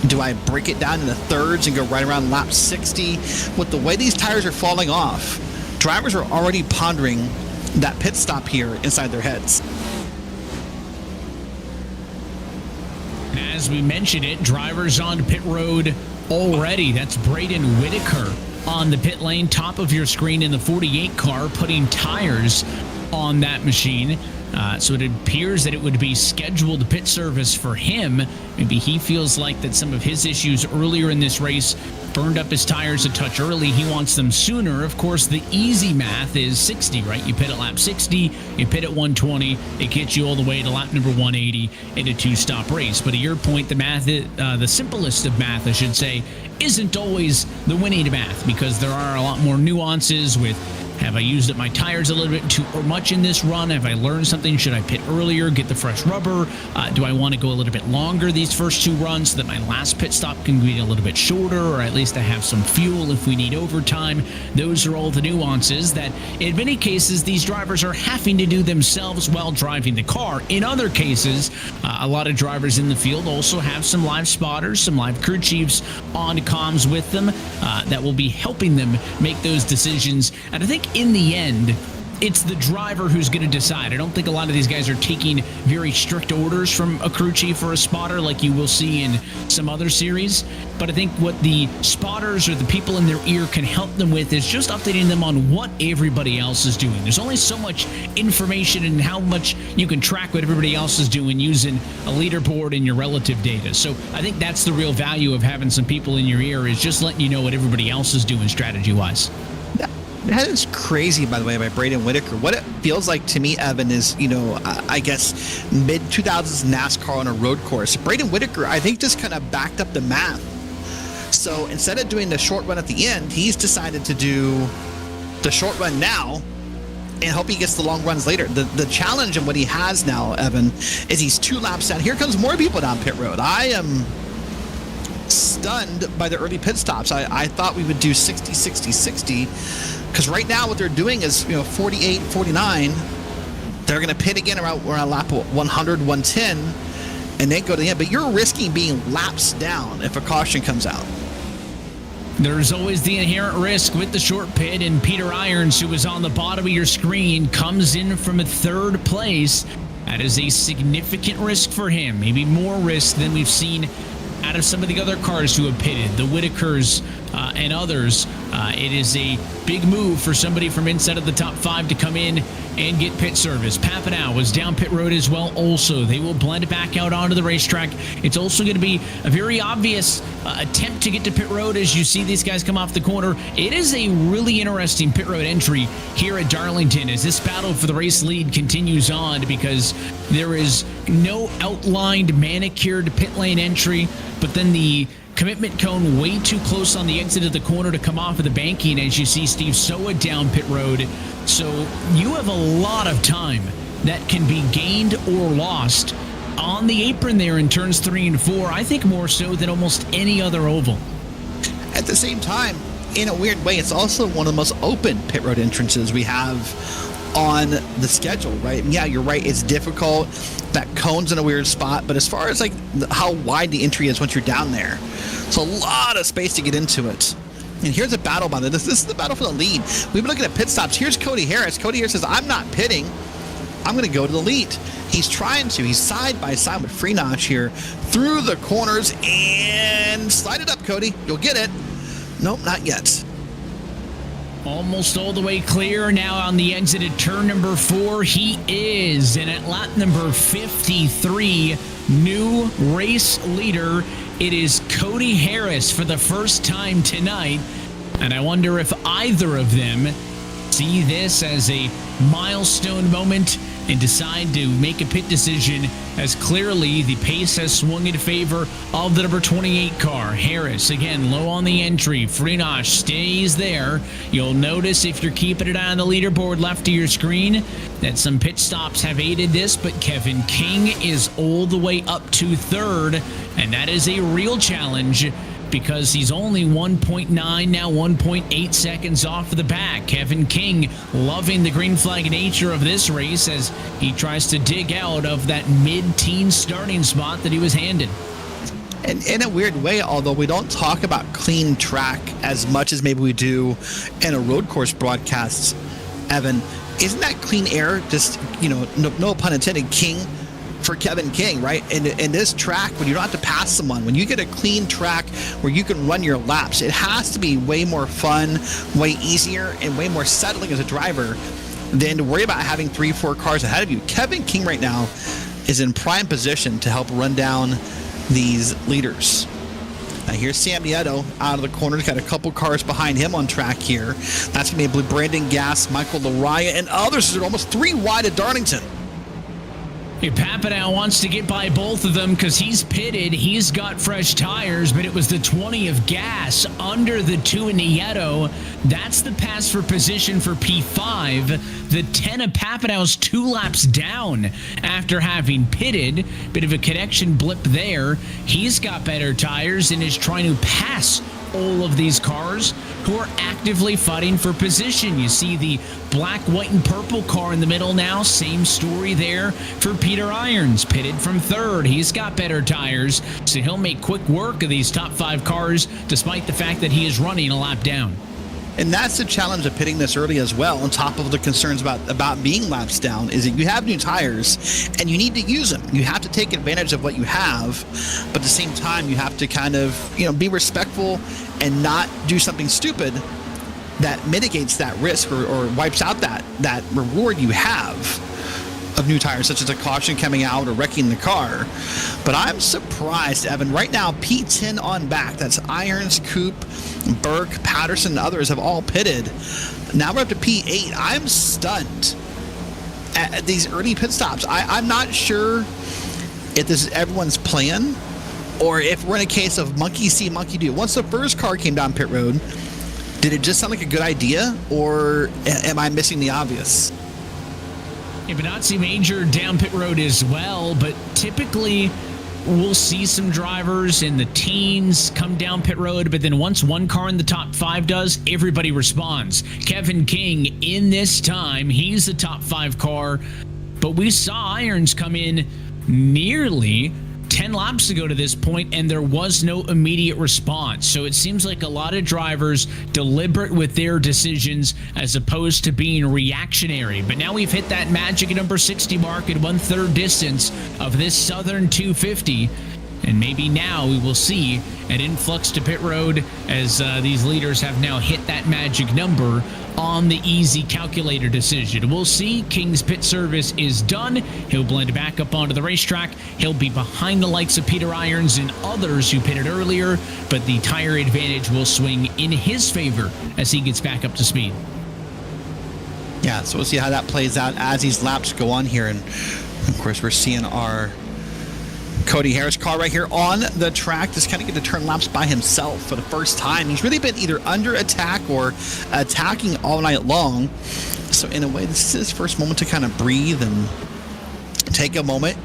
Do I break it down into thirds and go right around lap 60? With the way these tires are falling off, drivers are already pondering that pit stop here inside their heads. As we mentioned it, drivers on pit road already. That's Braden Whitaker on the pit lane, top of your screen in the 48 car, putting tires on that machine. So it appears that it would be scheduled pit service for him. Maybe he feels like that some of his issues earlier in this race burned up his tires a touch early. He wants them sooner. Of course, the easy math is 60, right? You pit at lap 60, you pit at 120, it gets you all the way to lap number 180 in a 2-stop race. But to your point, the math, the simplest of math, I should say, isn't always the winning math, because there are a lot more nuances with, have I used up my tires a little bit too much in this run? Have I learned something? Should I pit earlier, get the fresh rubber? Do I want to go a little bit longer these first 2 runs so that my last pit stop can be a little bit shorter, or at least I have some fuel if we need overtime? Those are all the nuances that in many cases these drivers are having to do themselves while driving the car. In other cases, a lot of drivers in the field also have some live spotters, some live crew chiefs on comms with them that will be helping them make those decisions. And I think in the end, it's the driver who's going to decide. I don't think a lot of these guys are taking very strict orders from a crew chief or a spotter like you will see in some other series. But I think what the spotters or the people in their ear can help them with is just updating them on what everybody else is doing. There's only so much information and how much you can track what everybody else is doing using a leaderboard and your relative data. So I think that's the real value of having some people in your ear, is just letting you know what everybody else is doing strategy-wise. That is crazy, by the way, by Braden Whitaker. What it feels like to me, Evan, is, you know, I guess mid-2000s NASCAR on a road course. Braden Whitaker, I think, just kind of backed up the math. So instead of doing the short run at the end, he's decided to do the short run now and hope he gets the long runs later. The challenge and what he has now, Evan, is he's 2 laps down. Here comes more people down pit road. I am stunned by the early pit stops. I thought we would do 60, 60, 60. Because right now what they're doing is, you know, 48, 49. They're going to pit again around lap 100, 110, and then go to the end. But you're risking being laps down if a caution comes out. There's always the inherent risk with the short pit, and Peter Irons, who was on the bottom of your screen, comes in from a 3rd place. That is a significant risk for him, maybe more risk than we've seen out of some of the other cars who have pitted, the Whitakers and others. It is a big move for somebody from inside of the top 5 to come in and get pit service. Papanow was down pit road as well also. They will blend back out onto the racetrack. It's also going to be a very obvious attempt to get to pit road as you see these guys come off the corner. It is a really interesting pit road entry here at Darlington as this battle for the race lead continues on, because there is no outlined manicured pit lane entry, but then the commitment cone way too close on the exit of the corner to come off of the banking as you see Steve Soa down pit road. So you have a lot of time that can be gained or lost on the apron there in turns 3 and 4. I think more so than almost any other oval. At the same time, in a weird way, it's also one of the most open pit road entrances we have on the schedule, right? Yeah, you're right. It's difficult. That cone's in a weird spot, but as far as like how wide the entry is once you're down there, it's a lot of space to get into it. And here's a battle by this is the battle for the lead. We've been looking at pit stops. Here's Cody Harris. Cody Harris says, I'm not pitting. I'm going to go to the lead. He's trying to. He's side by side with Freenach here through the corners and slide it up, Cody. You'll get it. Nope, not yet. Almost all the way clear now on the exit at turn number 4. He is, and at lap number 53, new race leader. It is Cody Harris for the first time tonight, and I wonder if either of them see this as a milestone moment and decide to make a pit decision, as clearly the pace has swung in favor of the number 28 car. Harris, again, low on the entry. Freenach stays there. You'll notice if you're keeping it on the leaderboard left of your screen that some pit stops have aided this, but Kevin King is all the way up to 3rd, and that is a real challenge, because he's only 1.9, now 1.8 seconds off of the back. Kevin King loving the green flag nature of this race as he tries to dig out of that mid-teen starting spot that he was handed. And in a weird way, although we don't talk about clean track as much as maybe we do in a road course broadcast, Evan, isn't that clean air just, no pun intended, king for Kevin King, right? In this track, when you don't have to pass someone, when you get a clean track where you can run your laps, it has to be way more fun, way easier, and way more settling as a driver than to worry about having 3-4 cars ahead of you. Kevin King right now is in prime position to help run down these leaders. Now here's Sam Nieto out of the corner. He's got a couple cars behind him on track here. That's going to be Brandon Gass, Michael Laraya, and others are almost 3 wide at Darlington. Papanow wants to get by both of them because he's pitted. He's got fresh tires, but it was the 20 of Gas under the 2 of Nieto. That's the pass for position for P5. The 10 of Papanow's 2 laps down after having pitted. Bit of a connection blip there. He's got better tires and is trying to pass all of these cars who are actively fighting for position. You see the black, white, and purple car in the middle now. Same story there for Peter Irons, pitted from 3rd. He's got better tires, so he'll make quick work of these top 5 cars, despite the fact that he is running a lap down. And that's the challenge of pitting this early as well, on top of the concerns about being laps down, is that you have new tires and you need to use them. You have to take advantage of what you have, but at the same time, you have to kind of, be respectful and not do something stupid that mitigates that risk or wipes out that reward you have of new tires, such as a caution coming out or wrecking the car. But I'm surprised, Evan. Right now, P10 on back. That's Irons, Coop, Burke, Patterson, and others have all pitted. Now we're up to P8. I'm stunned at these early pit stops. I'm not sure if this is everyone's plan or if we're in a case of monkey see, monkey do. Once the first car came down pit road, did it just sound like a good idea, or am I missing the obvious? Benazzi Major down pit road as well, but typically we'll see some drivers in the teens come down pit road, but then once one car in the top 5 does, everybody responds. Kevin King in this time, he's the top 5 car, but we saw Irons come in nearly 10 laps ago to this point, and there was no immediate response. So it seems like a lot of drivers deliberate with their decisions as opposed to being reactionary. But now we've hit that magic number 60 mark at 1/3 distance of this Southern 250. And maybe now we will see an influx to pit road as these leaders have now hit that magic number on the easy calculator decision. We'll see. King's pit service is done. He'll blend back up onto the racetrack. He'll be behind the likes of Peter Irons and others who pitted earlier, but the tire advantage will swing in his favor as he gets back up to speed. Yeah, so we'll see how that plays out as these laps go on here. And of course, we're seeing our Cody Harris car right here on the track, just kind of get to turn laps by himself for the first time. He's really been either under attack or attacking all night long. So in a way, this is his first moment to kind of breathe and take a moment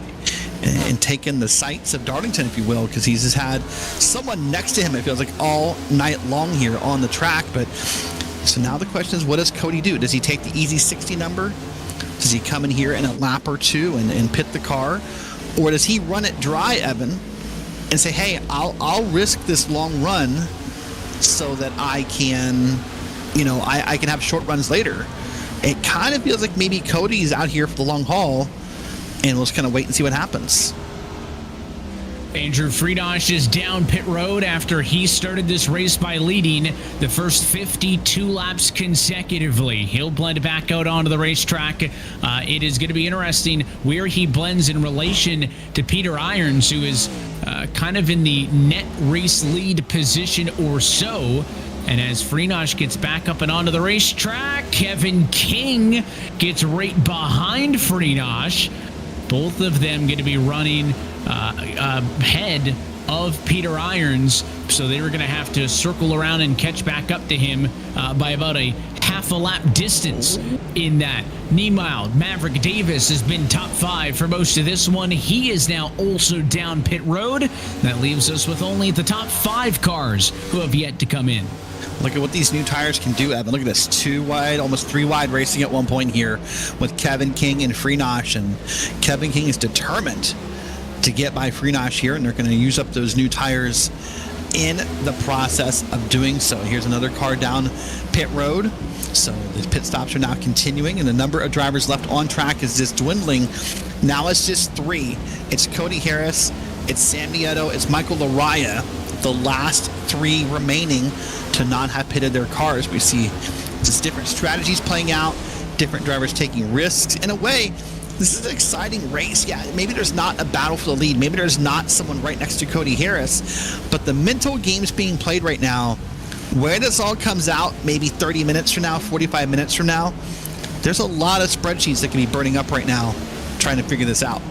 and take in the sights of Darlington, if you will, because he's just had someone next to him, it feels like, all night long here on the track. But so now the question is, what does Cody do? Does he take the easy 60 number? Does he come in here in a lap or two and pit the car? Or does he run it dry, Evan, and say, hey, I'll risk this long run so that I can, I can have short runs later? It kind of feels like maybe Cody's out here for the long haul, and we'll just kind of wait and see what happens. Andrew Friedosh is down pit road after he started this race by leading the first 52 laps consecutively. He'll blend back out onto the racetrack. It is going to be interesting where he blends in relation to Peter Irons, who is kind of in the net race lead position or so. And as Friedosh gets back up and onto the racetrack, Kevin King gets right behind Friedosh. Both of them going to be running ahead of Peter Irons, so they were going to have to circle around and catch back up to him by about a half a lap distance in that. Meanwhile, Maverick Davis has been top 5 for most of this one. He is now also down pit road. That leaves us with only the top 5 cars who have yet to come in. Look at what these new tires can do, Evan. Look at this, 2 wide, almost 3 wide racing at one point here with Kevin King and Friedosh. And Kevin King is determined to get by Friedosh here, and they're going to use up those new tires in the process of doing so. Here's another car down pit road. So the pit stops are now continuing, and the number of drivers left on track is just dwindling. Now it's just 3. It's Cody Harris, it's Sam Nieto, it's Michael Laraya, the last 3 remaining to not have pitted their cars. We see just different strategies playing out, different drivers taking risks. In a way, this is an exciting race. Yeah, maybe there's not a battle for the lead. Maybe there's not someone right next to Cody Harris. But the mental games being played right now, where this all comes out, maybe 30 minutes from now, 45 minutes from now, there's a lot of spreadsheets that can be burning up right now trying to figure this out.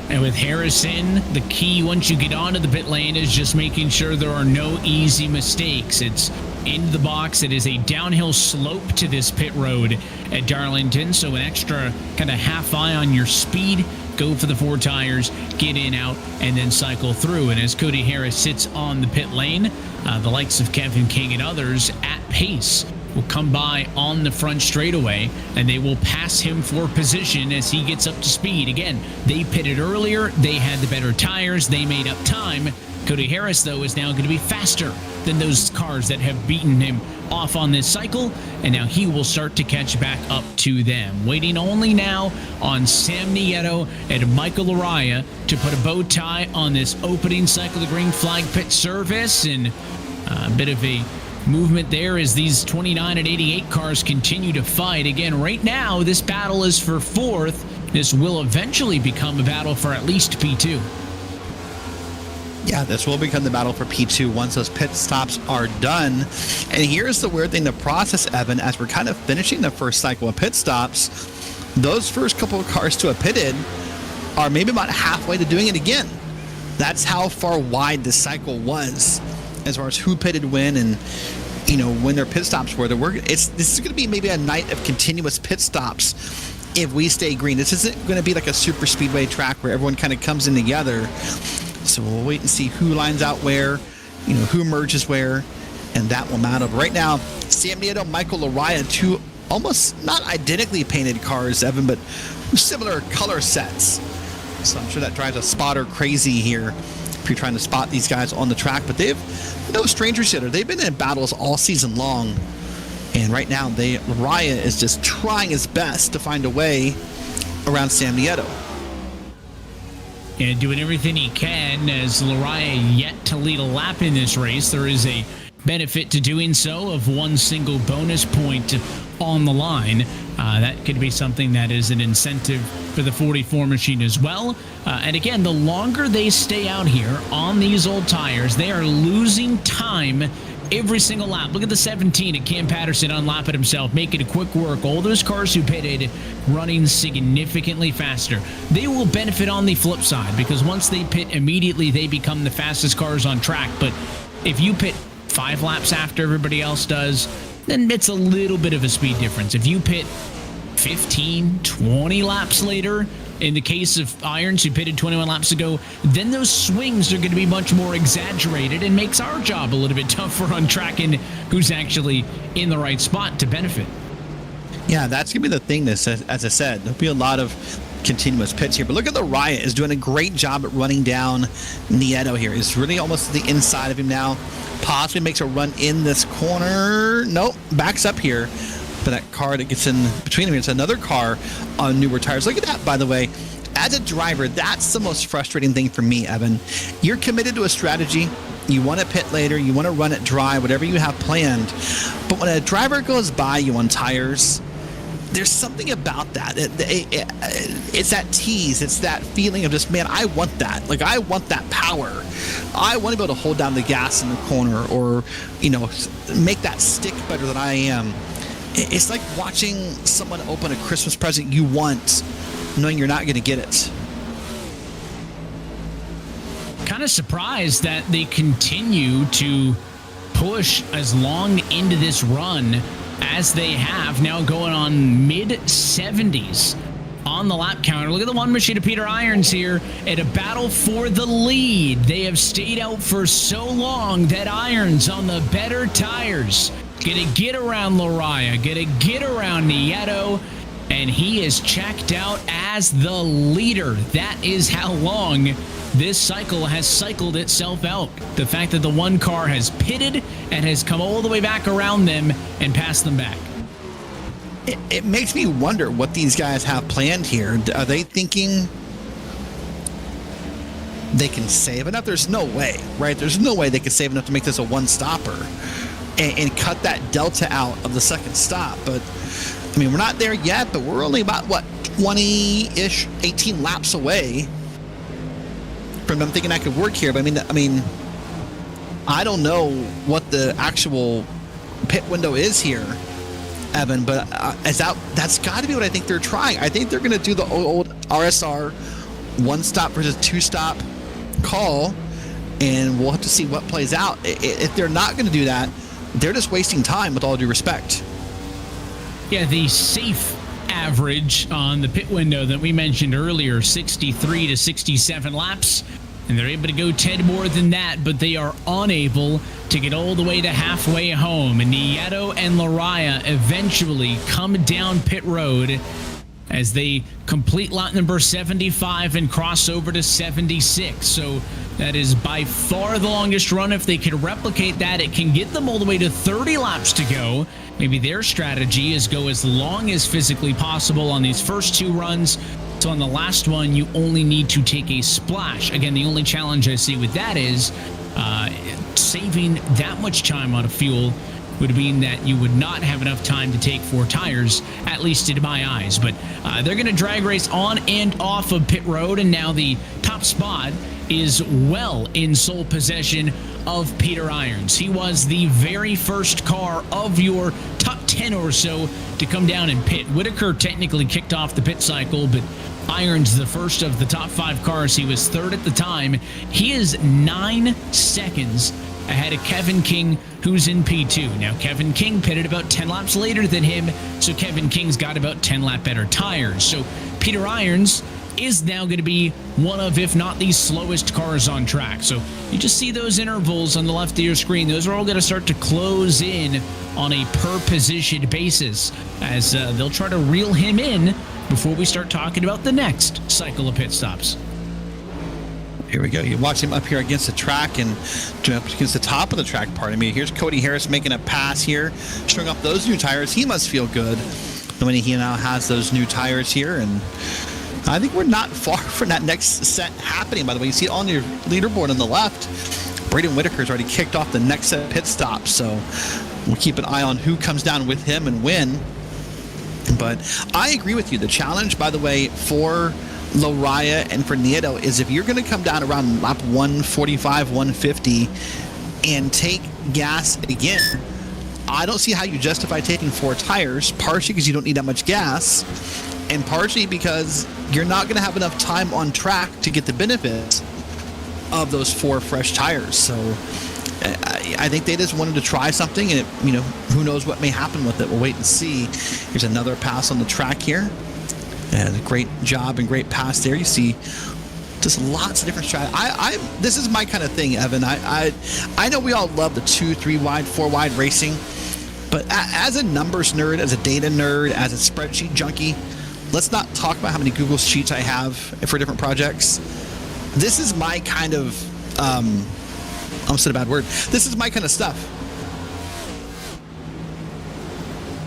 And with Harrison, the key once you get onto the pit lane is just making sure there are no easy mistakes. It's into the box. It is a downhill slope to this pit road at Darlington, so an extra kind of half eye on your speed. Go for the 4 tires, get in, out, and then cycle through. And as Cody Harris sits on the pit lane, the likes of Kevin King and others at pace will come by on the front straightaway, and they will pass him for position as he gets up to speed. Again, they pitted earlier. They had the better tires. They made up time. Cody Harris, though, is now going to be faster than those cars that have beaten him off on this cycle, and now he will start to catch back up to them. Waiting only now on Sam Nieto and Michael Laraya to put a bow tie on this opening cycle of the green flag pit service, and a bit of a movement there as these 29 and 88 cars continue to fight. Again, right now, this battle is for 4th. This will eventually become a battle for at least P2. Yeah, this will become the battle for P2 once those pit stops are done. And here's the weird thing, the process, Evan, as we're kind of finishing the first cycle of pit stops, those first couple of cars to have pitted are maybe about halfway to doing it again. That's how far wide the cycle was as far as who pitted when and, when their pit stops were. This is going to be maybe a night of continuous pit stops if we stay green. This isn't going to be like a super speedway track where everyone kind of comes in together. So we'll wait and see who lines out where, who merges where, and that will matter. But right now, Sam Nieto, Michael Laraya, 2 almost not identically painted cars, Evan, but similar color sets. So I'm sure that drives a spotter crazy here if you're trying to spot these guys on the track. But they've no strangers here. They've been in battles all season long. And right now, Laraya is just trying his best to find a way around Sam Nieto. and doing everything he can, as Lariah yet to lead a lap in this race. There is a benefit to doing so of one single bonus point on the line. That could be something that is an incentive for the 44 machine as well. And again, the longer they stay out here on these old tires, they are losing time every single lap. Look at the 17 at Cam Patterson unlapping himself, making a quick work. All those cars who pitted running significantly faster. They will benefit on the flip side, because once they pit immediately, they become the fastest cars on track. But if you pit 5 laps after everybody else does, then it's a little bit of a speed difference. If you pit 15, 20 laps later, in the case of Irons, who pitted 21 laps ago, then those swings are going to be much more exaggerated and makes our job a little bit tougher on tracking who's actually in the right spot to benefit. Yeah, that's going to be the thing. This, as I said, there'll be a lot of continuous pits here. But look at the Riot is doing a great job at running down Nieto here. It's really almost the inside of him now. Possibly makes a run in this corner. Nope, backs up here. But that car that gets in between them, it's another car on newer tires. Look at that, by the way. As a driver, that's the most frustrating thing for me, Evan. You're committed to a strategy. You want to pit later. You want to run it dry, whatever you have planned. But when a driver goes by you on tires, there's something about that. It's that tease. It's that feeling of just, man, I want that. Like, I want that power. I want to be able to hold down the gas in the corner, or, you know, make that stick better than I am. It's like watching someone open a Christmas present you want, knowing you're not going to get it. Kind of surprised that they continue to push as long into this run as they have, now going on mid-70s on the lap counter. Look at the one machine of Peter Irons here at a battle for the lead. They have stayed out for so long that Irons on the better tires. Gonna get around Lariah, gonna get around Nieto, and he is checked out as the leader. That is how long this cycle has cycled itself out. The fact that the one car has pitted and has come all the way back around them and passed them back. It makes me wonder what these guys have planned here. Are they thinking they can save enough? There's no way, right? There's no way they can save enough to make this a one-stopper and cut that delta out of the second stop. But I mean, we're not there yet, but we're only about, what, 20-ish, 18 laps away from them thinking I could work here. But I mean, I don't know what the actual pit window is here, Evan, but that's got to be what I think they're trying. I think they're going to do the old RSR one-stop versus two-stop call, and we'll have to see what plays out. If they're not going to do that, they're just wasting time, with all due respect. Yeah, the safe average on the pit window that we mentioned earlier, 63 to 67 laps, and they're able to go 10 more than that, but they are unable to get all the way to halfway home. And Nieto and Lariah eventually come down pit road as they complete lap number 75 and cross over to 76. So that is by far the longest run. If they can replicate that, it can get them all the way to 30 laps to go. Maybe their strategy is go as long as physically possible on these first two runs. So on the last one, you only need to take a splash. Again, the only challenge I see with that is saving that much time on a fuel would mean that you would not have enough time to take 4 tires, at least in my eyes. But they're going to drag race on and off of pit road, and now the top spot is well in sole possession of Peter Irons. He was the very first car of your top 10 or so to come down and pit. Whitaker technically kicked off the pit cycle, but Irons, the first of the top 5 cars. He was third at the time. He is 9 seconds ahead of Kevin King, who's in P2. Now, Kevin King pitted about 10 laps later than him, so Kevin King's got about 10 lap better tires. So Peter Irons is now going to be one of, if not the slowest cars on track. So you just see those intervals on the left of your screen. Those are all going to start to close in on a per position basis as they'll try to reel him in before we start talking about the next cycle of pit stops. Here we go. You watch him up here against the track and jump against the top of the track part. I mean, here's Cody Harris making a pass here, showing off those new tires. He must feel good knowing he now has those new tires here. And I think we're not far from that next set happening, by the way. You see it on your leaderboard on the left. Braden Whitaker's already kicked off the next set of pit stops, so we'll keep an eye on who comes down with him and when. But I agree with you. The challenge, by the way, for Loraya and for Nieto is if you're going to come down around lap 145, 150 and take gas again, I don't see how you justify taking 4 tires, partially because you don't need that much gas, and partially because you're not going to have enough time on track to get the benefits of those 4 fresh tires. So I think they just wanted to try something, and who knows what may happen with it. We'll wait and see. Here's another pass on the track here, and great job and great pass there. You see just lots of different strategies. This is my kind of thing, Evan. I know we all love the 2, 3 wide, 4 wide racing, but as a numbers nerd, as a data nerd, as a spreadsheet junkie, let's not talk about how many Google Sheets I have for different projects. This is my kind of I almost said a bad word. This is my kind of stuff.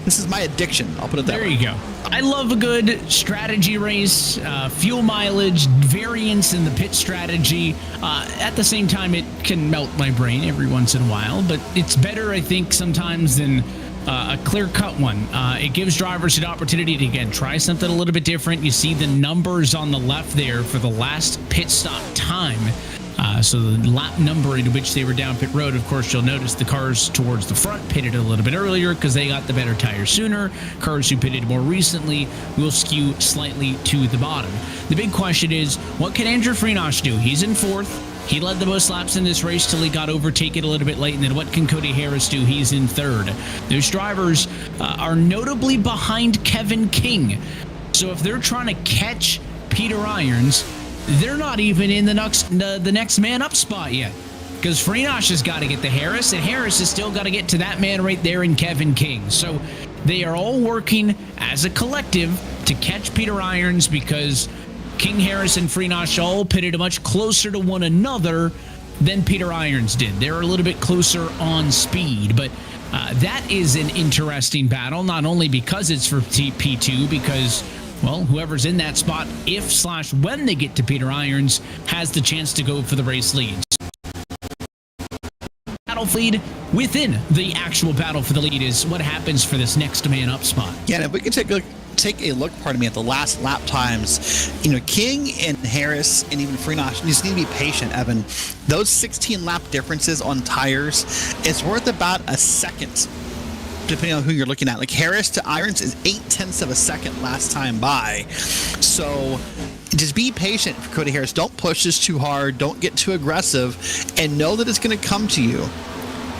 This is my addiction. I'll put it that way. There you go. I love a good strategy race, fuel mileage, variance in the pit strategy. At the same time, it can melt my brain every once in a while, but it's better, I think, sometimes than a clear-cut one. It gives drivers an opportunity to, again, try something a little bit different. You see the numbers on the left there for the last pit stop time. So the lap number in which they were down pit road, of course, you'll notice the cars towards the front pitted a little bit earlier because they got the better tires sooner. Cars who pitted more recently will skew slightly to the bottom. The big question is, what can Andrew Freenosh do? He's in 4th. He led the most laps in this race till he got overtaken a little bit late. And then what can Cody Harris do? He's in 3rd. Those drivers are notably behind Kevin King. So if they're trying to catch Peter Irons, they're not even in the next man up spot yet, because Freenosh has got to get to Harris, and Harris has still got to get to that man right there in Kevin King. So they are all working as a collective to catch Peter Irons, because King, Harris, and Freenosh all pitted much closer to one another than Peter Irons did. They're a little bit closer on speed, but that is an interesting battle, not only because it's for P2, because, well, whoever's in that spot, if/when they get to Peter Irons, has the chance to go for the race leads. Battle lead within the actual battle for the lead is what happens for this next man up spot. Yeah, and if we can take a look, pardon me, at the last lap times, King and Harris and even Freenosh, you just need to be patient, Evan. Those 16 lap differences on tires, it's worth about a second, depending on who you're looking at. Like Harris to Irons is 0.8 of a second last time by. So just be patient for Cody Harris. Don't push this too hard. Don't get too aggressive, and know that it's going to come to you.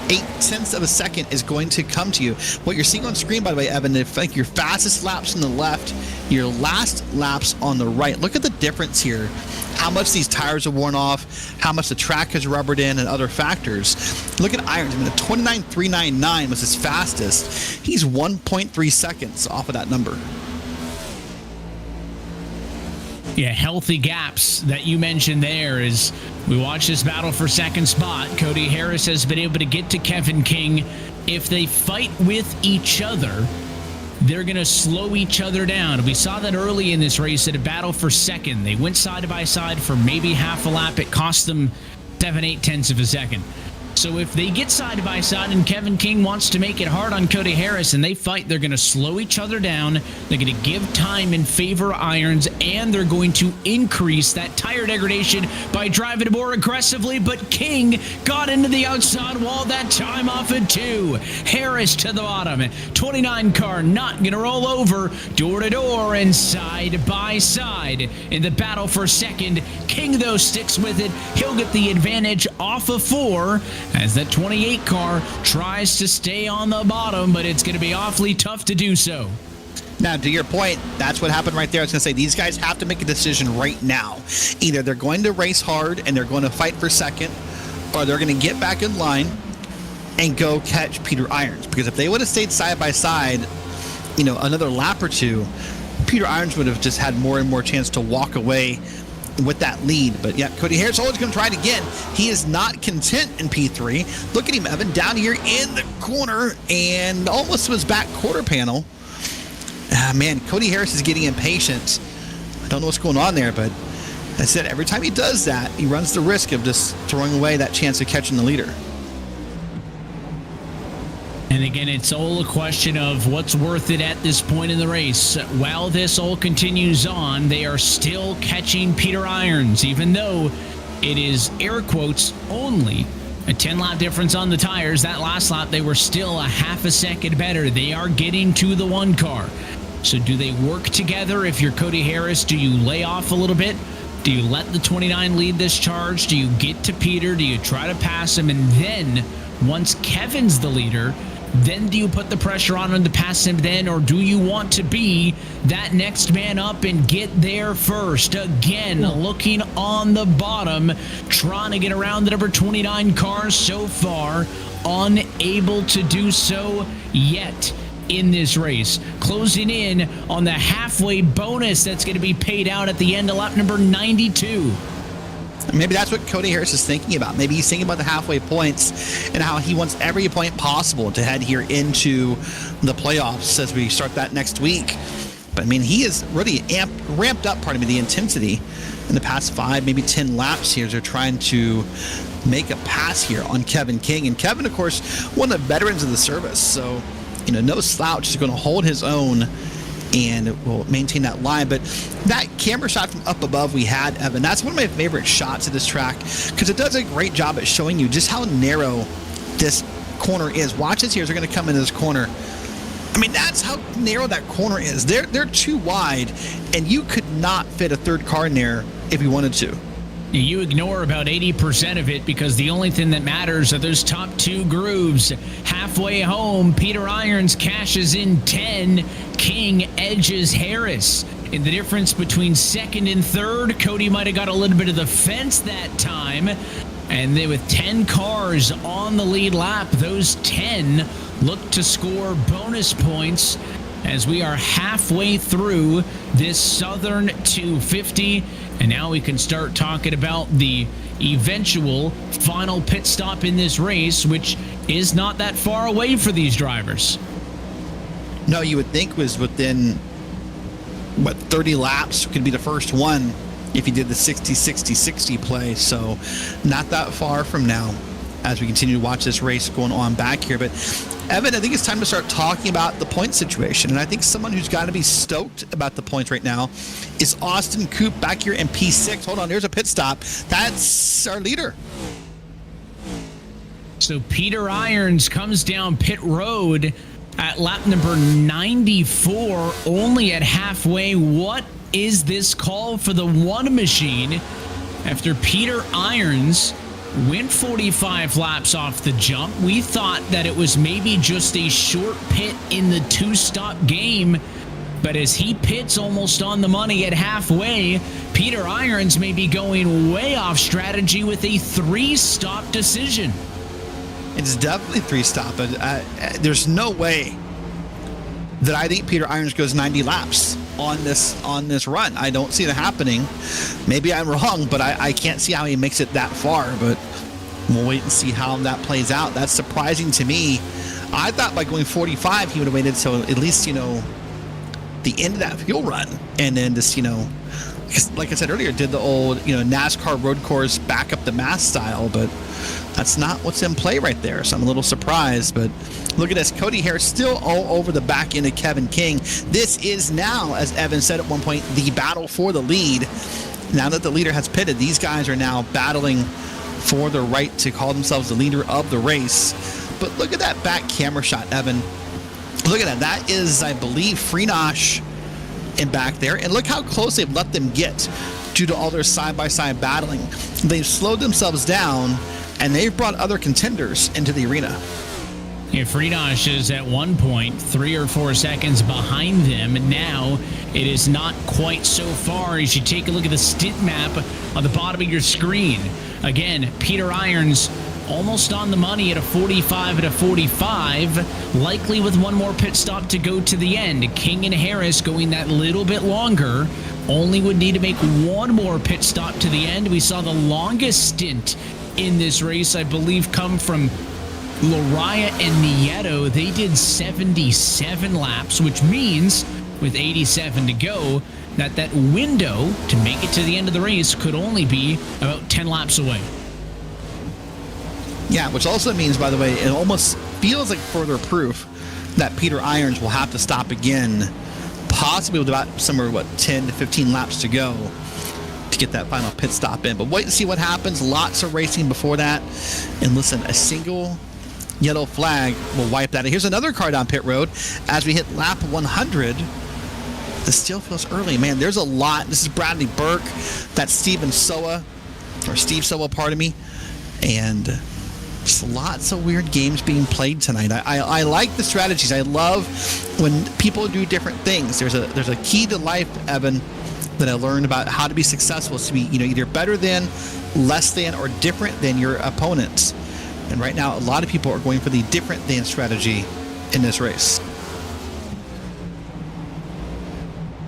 0.8 of a second is going to come to you. What you're seeing on screen, by the way, Evan, if like your fastest laps on the left, your last laps on the right. Look at the difference here. How much these tires are worn off, how much the track has rubbered in, and other factors. Look at Irons. I mean, the 29.399 was his fastest. He's 1.3 seconds off of that number. Yeah, healthy gaps that you mentioned there as we watch this battle for second spot. Cody Harris has been able to get to Kevin King. If they fight with each other, they're going to slow each other down. We saw that early in this race at a battle for second. They went side by side for maybe half a lap. It cost them 7/8 of a second. So if they get side by side and Kevin King wants to make it hard on Cody Harris and they fight, they're going to slow each other down. They're going to give time in favor of Irons, and they're going to increase that tire degradation by driving more aggressively. But King got into the outside wall that time off at 2. Harris to the bottom. 29 car not going to roll over, door to door and side by side in the battle for second. King, though, sticks with it. He'll get the advantage off of 4. As that 28 car tries to stay on the bottom, but it's going to be awfully tough to do so. Now, to your point, that's what happened right there. I was going to say, these guys have to make a decision right now. Either they're going to race hard and they're going to fight for second, or they're going to get back in line and go catch Peter Irons. Because if they would have stayed side by side, another lap or two, Peter Irons would have just had more and more chance to walk away with that lead. But yeah, Cody Harris always going to try it again. He is not content in P3. Look at him, Evan, down here in the corner and almost to his back quarter panel. Man, Cody Harris is getting impatient. Don't know what's going on there, but I said every time he does that, he runs the risk of just throwing away that chance of catching the leader. And again, it's all a question of what's worth it at this point in the race. While this all continues on, they are still catching Peter Irons, even though it is air quotes only a 10-lap difference on the tires. That last lap, they were still a half a second better. They are getting to the one car. So do they work together? If you're Cody Harris, do you lay off a little bit? Do you let the 29 lead this charge? Do you get to Peter? Do you try to pass him? And then once Kevin's the leader, then do you put the pressure on him to pass him then? Or do you want to be that next man up and get there first? Again, looking on the bottom, trying to get around the number 29 car so far, unable to do so yet in this race. Closing in on the halfway bonus that's going to be paid out at the end of lap number 92. Maybe that's what Cody Harris is thinking about. Maybe he's thinking about the halfway points and how he wants every point possible to head here into the playoffs as we start that next week. But I mean, he is really ramped up, the intensity in the past 5, maybe 10 laps here as they're trying to make a pass here on Kevin King. And Kevin, of course, one of the veterans of the service. So, no slouch. He's going to hold his own and will maintain that line. But that camera shot from up above we had, Evan, that's one of my favorite shots of this track because it does a great job at showing you just how narrow this corner is. Watch this here as they're going to come into this corner. I mean, that's how narrow that corner is. They're too wide, and you could not fit a third car in there if you wanted to. You ignore about 80% of it because the only thing that matters are those top 2 grooves. Halfway home, Peter Irons cashes in 10. King edges Harris. In the difference between second and third, Cody might have got a little bit of the fence that time. And then with 10 cars on the lead lap, those 10 look to score bonus points as we are halfway through this Southern 250. And now we can start talking about the eventual final pit stop in this race, which is not that far away for these drivers. No, you would think was within, 30 laps could be the first one if you did the 60-60-60 play. So not that far from now as we continue to watch this race going on back here. But Evan, I think it's time to start talking about the point situation. And I think someone who's got to be stoked about the points right now is Austin Coop back here in P6. Hold on, there's a pit stop. That's our leader. So Peter Irons comes down pit road at lap number 94, only at halfway. What is this call for the one machine after Peter Irons went 45 laps off the jump? We thought that it was maybe just a short pit in the 2-stop game, but as he pits almost on the money at halfway, Peter Irons may be going way off strategy with a 3-stop decision. It's definitely 3-stop, but there's no way that I think Peter Irons goes 90 laps on this run. I don't see it happening. Maybe I'm wrong, but I can't see how he makes it that far. But we'll wait and see how that plays out. That's surprising to me. I thought by going 45, he would have waited till at least the end of that fuel run, and then just like I said earlier, did the old NASCAR road course back up the mass style, but that's not what's in play right there. So I'm a little surprised, but look at this. Cody Harris still all over the back end of Kevin King. This is now, as Evan said at one point, the battle for the lead. Now that the leader has pitted, these guys are now battling for the right to call themselves the leader of the race. But look at that back camera shot, Evan. Look at that. That is, I believe, Freenosh in back there. And look how close they've let them get due to all their side-by-side battling. They've slowed themselves down, and they've brought other contenders into the arena. Yeah, Freenosh is at one point 3 or 4 seconds behind them. Now it is not quite so far as you take a look at the stint map on the bottom of your screen. Again, Peter Irons almost on the money at a 45 and a 45, likely with one more pit stop to go to the end. King and Harris going that little bit longer, only would need to make one more pit stop to the end. We saw the longest stint in this race, I believe, come from Lariah and Nieto. They did 77 laps, which means with 87 to go, that window to make it to the end of the race could only be about 10 laps away. Yeah, which also means, by the way, it almost feels like further proof that Peter Irons will have to stop again, possibly with about somewhere, 10 to 15 laps to go to get that final pit stop in. But wait and see what happens. Lots of racing before that. And listen, a single yellow flag will wipe that. Here's another car down pit road as we hit lap 100. This still feels early, man. There's a lot. This is Bradley Burke. That's Steve Soa, pardon me. And just lots of weird games being played tonight. I like the strategies. I love when people do different things. There's a key to life, Evan, that I learned about how to be successful is to be, either better than, less than, or different than your opponents. And right now, a lot of people are going for the different than strategy in this race.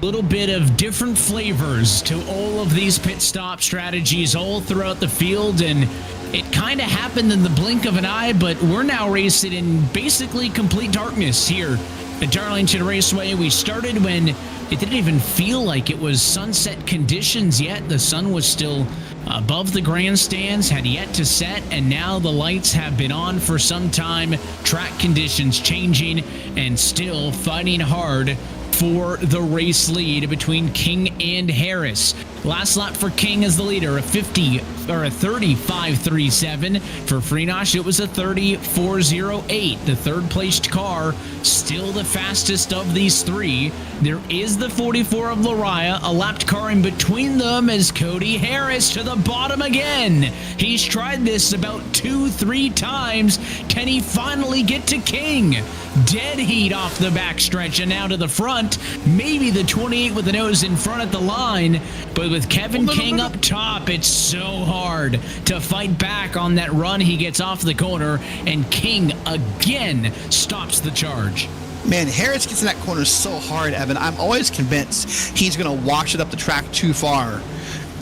Little bit of different flavors to all of these pit stop strategies all throughout the field, and it kind of happened in the blink of an eye, but we're now racing in basically complete darkness here at Darlington Raceway. We started when it didn't even feel like it was sunset conditions yet. The sun was still above the grandstands, had yet to set, and now the lights have been on for some time. Track conditions changing, and still fighting hard for the race lead between King and Harris. Last lap for King as the leader, a 35.37. For Freenosh, it was a 34.08. The third placed car, still the fastest of these three. There is the 44 of Lariah, a lapped car in between them as Cody Harris to the bottom again. He's tried this about 2-3 times. Can he finally get to King? Dead heat off the backstretch and now to the front. Maybe the 28 with the nose in front at the line, but with Kevin King up top, it's so hard to fight back on that run. He gets off the corner, and King again stops the charge. Man, Harris gets in that corner so hard, Evan. I'm always convinced he's going to wash it up the track too far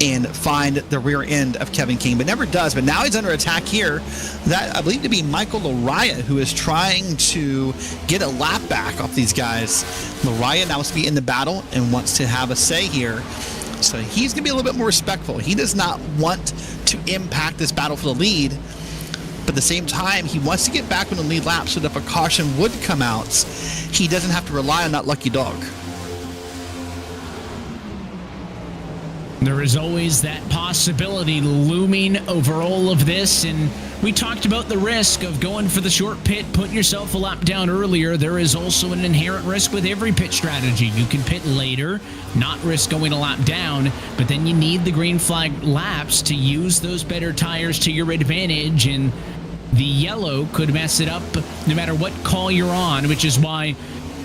and find the rear end of Kevin King, but never does. But now he's under attack here. That, I believe to be Michael Lariah, who is trying to get a lap back off these guys. Lariah now wants to be in the battle and wants to have a say here. So he's going to be a little bit more respectful. He does not want to impact this battle for the lead, but at the same time, he wants to get back on the lead lap so that if a caution would come out, he doesn't have to rely on that lucky dog. There is always that possibility looming over all of this, and we talked about the risk of going for the short pit, putting yourself a lap down earlier. There is also an inherent risk with every pit strategy. You can pit later, not risk going a lap down, but then you need the green flag laps to use those better tires to your advantage, and the yellow could mess it up no matter what call you're on, which is why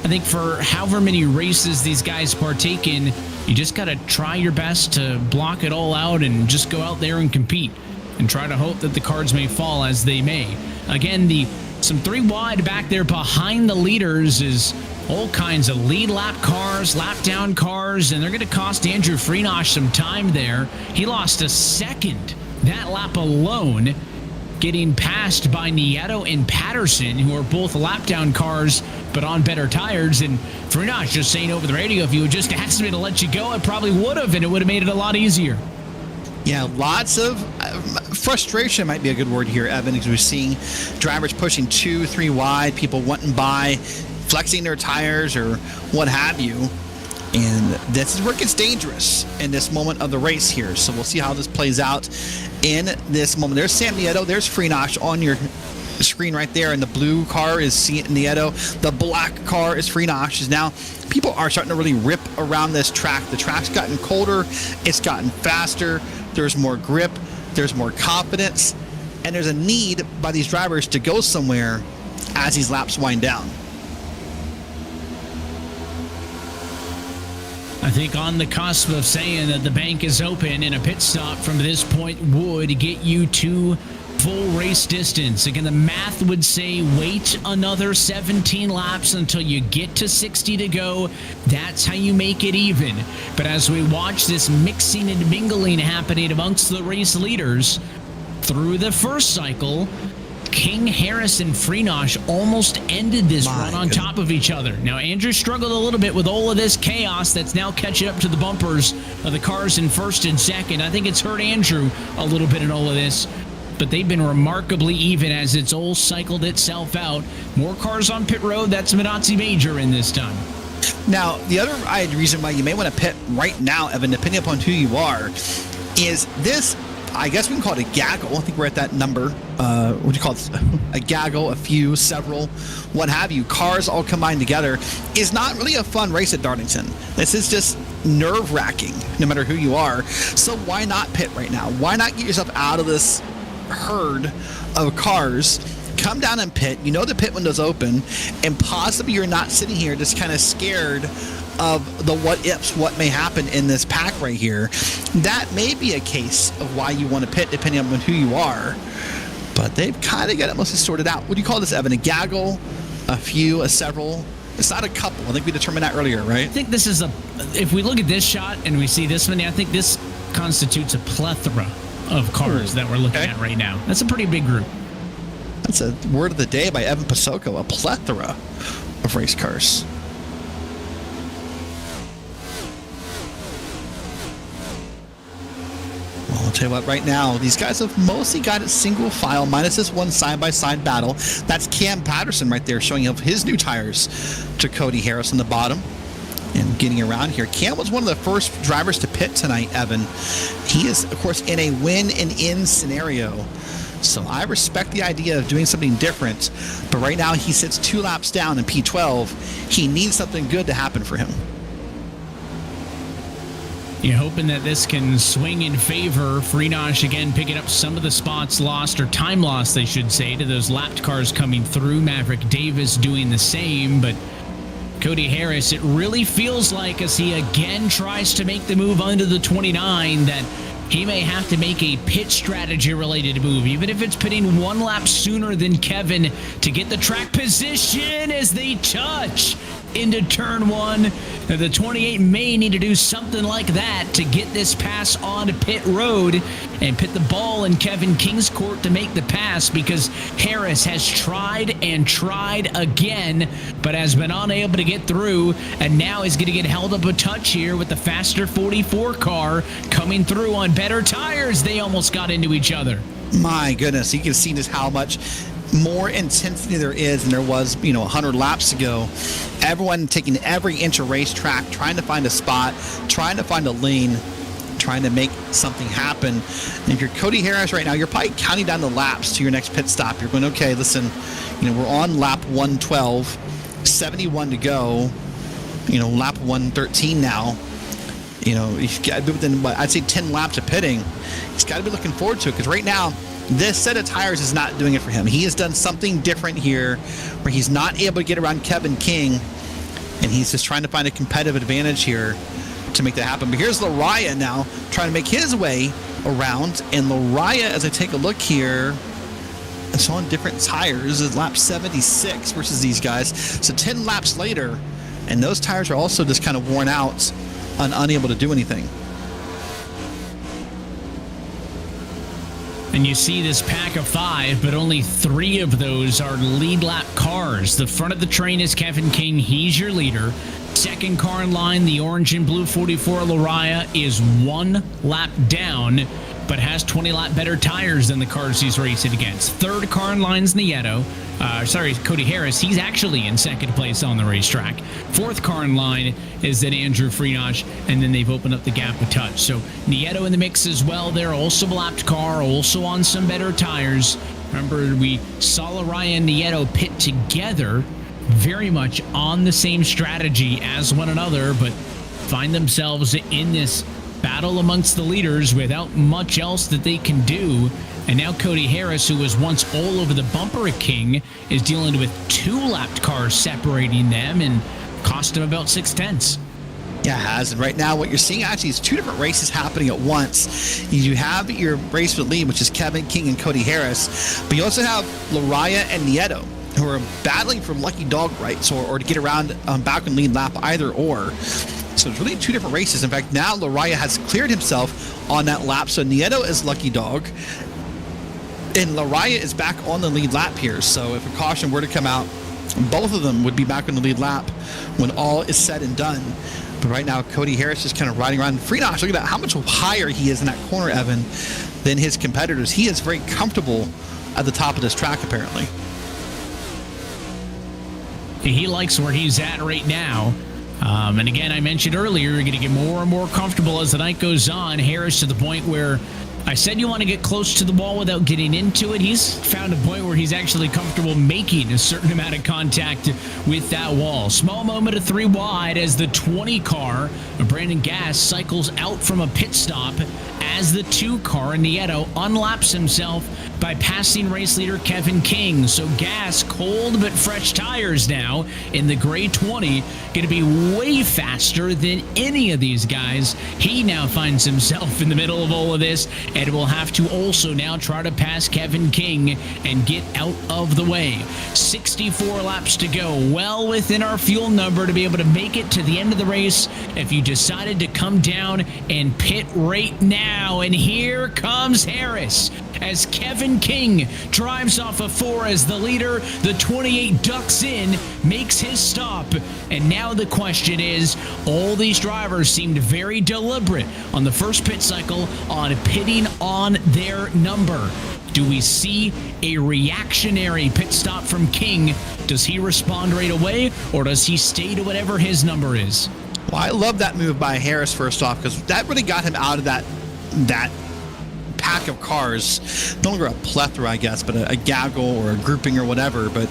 I think for however many races these guys partake in, you just got to try your best to block it all out and just go out there and compete and try to hope that the cards may fall as they may. Again, some 3 wide back there behind the leaders is all kinds of lead lap cars, lap down cars, and they're going to cost Andrew Freenosh some time there. He lost a second that lap alone, getting passed by Nieto and Patterson, who are both lap down cars but on better tires. And Freenosh just saying over the radio, if you had just asked me to let you go, I probably would have, and it would have made it a lot easier. Yeah, lots of frustration might be a good word here, Evan, because we're seeing drivers pushing 2-3 wide, people wanting by, flexing their tires or what have you. And this is where it gets dangerous in this moment of the race here. So we'll see how this plays out in this moment. There's Sam Nieto. There's Freenosh on your screen right there. And the blue car is Nieto. The black car is Freenosh. Now, people are starting to really rip around this track. The track's gotten colder. It's gotten faster. There's more grip. There's more confidence. And there's a need by these drivers to go somewhere as these laps wind down. I think on the cusp of saying that the bank is open, and a pit stop from this point would get you to full race distance. Again, the math would say wait another 17 laps until you get to 60 to go. That's how you make it even. But as we watch this mixing and mingling happening amongst the race leaders through the first cycle, King, Harris, and Freenosh almost ended this run on top of each other. Now, Andrew struggled a little bit with all of this chaos that's now catching up to the bumpers of the cars in first and second. I think it's hurt Andrew a little bit in all of this, but they've been remarkably even as it's all cycled itself out. More cars on pit road. That's Minotzi Major in this time. Now, the other reason why you may want to pit right now, Evan, depending upon who you are, is this, I guess we can call it a gaggle. I think we're at that number. What do you call it? A gaggle, a few, several, what have you. Cars all combined together is not really a fun race at Darlington. This is just nerve-wracking, no matter who you are. So why not pit right now? Why not get yourself out of this herd of cars? Come down and pit. You know the pit window's open, and possibly you're not sitting here just kind of scared of the what ifs, what may happen in this pack right here. That may be a case of why you want to pit, depending on who you are. But they've kind of got it mostly sorted out. What do you call this, Evan? A gaggle, a few, a several? It's not a couple. I think we determined that earlier, right? I think this is if we look at this shot and we see this many, I think this constitutes a plethora of cars that we're looking at right now. That's a pretty big group. That's a word of the day by Evan Pasoko, a plethora of race cars. Well, I'll tell you what, right now, these guys have mostly got it single file, minus this one side-by-side battle. That's Cam Patterson right there, showing off his new tires to Cody Harris on the bottom. And getting around here. Cam was one of the first drivers to pit tonight, Evan. He is, of course, in a win and in scenario. So I respect the idea of doing something different. But right now he sits 2 laps down in P12. He needs something good to happen for him. You're hoping that this can swing in favor. Freenosh again picking up some of the spots lost, or time lost, they should say, to those lapped cars coming through. Maverick Davis doing the same, but Cody Harris, it really feels like, as he again tries to make the move under the 29, that he may have to make a pit strategy related move, even if it's pitting 1 lap sooner than Kevin to get the track position as they touch into turn 1. Now, the 28 may need to do something like that to get this pass on pit road and put the ball in Kevin King's court to make the pass, because Harris has tried and tried again, but has been unable to get through, and now is going to get held up a touch here with the faster 44 car coming through on better tires. They almost got into each other. My goodness, you can see just how much more intensity there is than there was, 100 laps ago. Everyone taking every inch of racetrack, trying to find a spot, trying to find a lane, trying to make something happen. And if you're Cody Harris right now, you're probably counting down the laps to your next pit stop. You're going, okay, listen, we're on lap 112, 71 to go, lap 113 now. He's got to be within, I'd say 10 laps of pitting. He's got to be looking forward to it, because right now, this set of tires is not doing it for him. He has done something different here where he's not able to get around Kevin King, and he's just trying to find a competitive advantage here to make that happen. But here's Lariah now trying to make his way around, and Lariah, as I take a look here, it's on different tires. It's lap 76 versus these guys. So 10 laps later, and those tires are also just kind of worn out and unable to do anything. And you see this pack of 5, but only 3 of those are lead lap cars. The front of the train is Kevin King. He's your leader. Second car in line, the orange and blue 44 Lariah, is 1 lap down, but has 20 lap better tires than the cars he's racing against. Third car in line's Nieto. Cody Harris. He's actually in second place on the racetrack. Fourth car in line is that Andrew Freenosh, and then they've opened up the gap a touch. So Nieto in the mix as well. They're also a lapped car, also on some better tires. Remember, we saw Lariah and Nieto pit together, very much on the same strategy as one another, but find themselves in this battle amongst the leaders without much else that they can do. And now Cody Harris, who was once all over the bumper at King, is dealing with 2 lapped cars separating them and cost him about 6/10. Yeah, it has. And right now what you're seeing actually is 2 different races happening at once. You have your race for the lead, which is Kevin King and Cody Harris, but you also have Lariah and Nieto, who are battling for lucky dog rights or to get around back and lead lap, either or. So it's really 2 different races. In fact, now Lariah has cleared himself on that lap, so Nieto is lucky dog. And Lariah is back on the lead lap here. So if a caution were to come out, both of them would be back on the lead lap when all is said and done. But right now, Cody Harris is kind of riding around. Freenosh, look at that, how much higher he is in that corner, Evan, than his competitors. He is very comfortable at the top of this track, apparently. He likes where he's at right now. And again, I mentioned earlier, you're going to get more and more comfortable as the night goes on. Harris to the point where I said you want to get close to the wall without getting into it. He's found a point where he's actually comfortable making a certain amount of contact with that wall. Small moment of 3 wide as the 20 car of Brandon Gass cycles out from a pit stop as the 2 car, Nieto, unlaps himself by passing race leader Kevin King. So Gass, cold but fresh tires now in the gray 20, going to be way faster than any of these guys. He now finds himself in the middle of all of this and will have to also now try to pass Kevin King and get out of the way. 64 laps to go, well within our fuel number to be able to make it to the end of the race if you decided to come down and pit right now. And here comes Harris as Kevin King drives off a 4 as the leader. The 28 ducks in, makes his stop, and now the question is, all these drivers seemed very deliberate on the first pit cycle on pitting on their number. Do we see a reactionary pit stop from King? Does he respond right away, or does he stay to whatever his number is? Well, I love that move by Harris, first off, because that really got him out of that pack of cars. No longer a plethora, I guess, but a gaggle or a grouping or whatever. But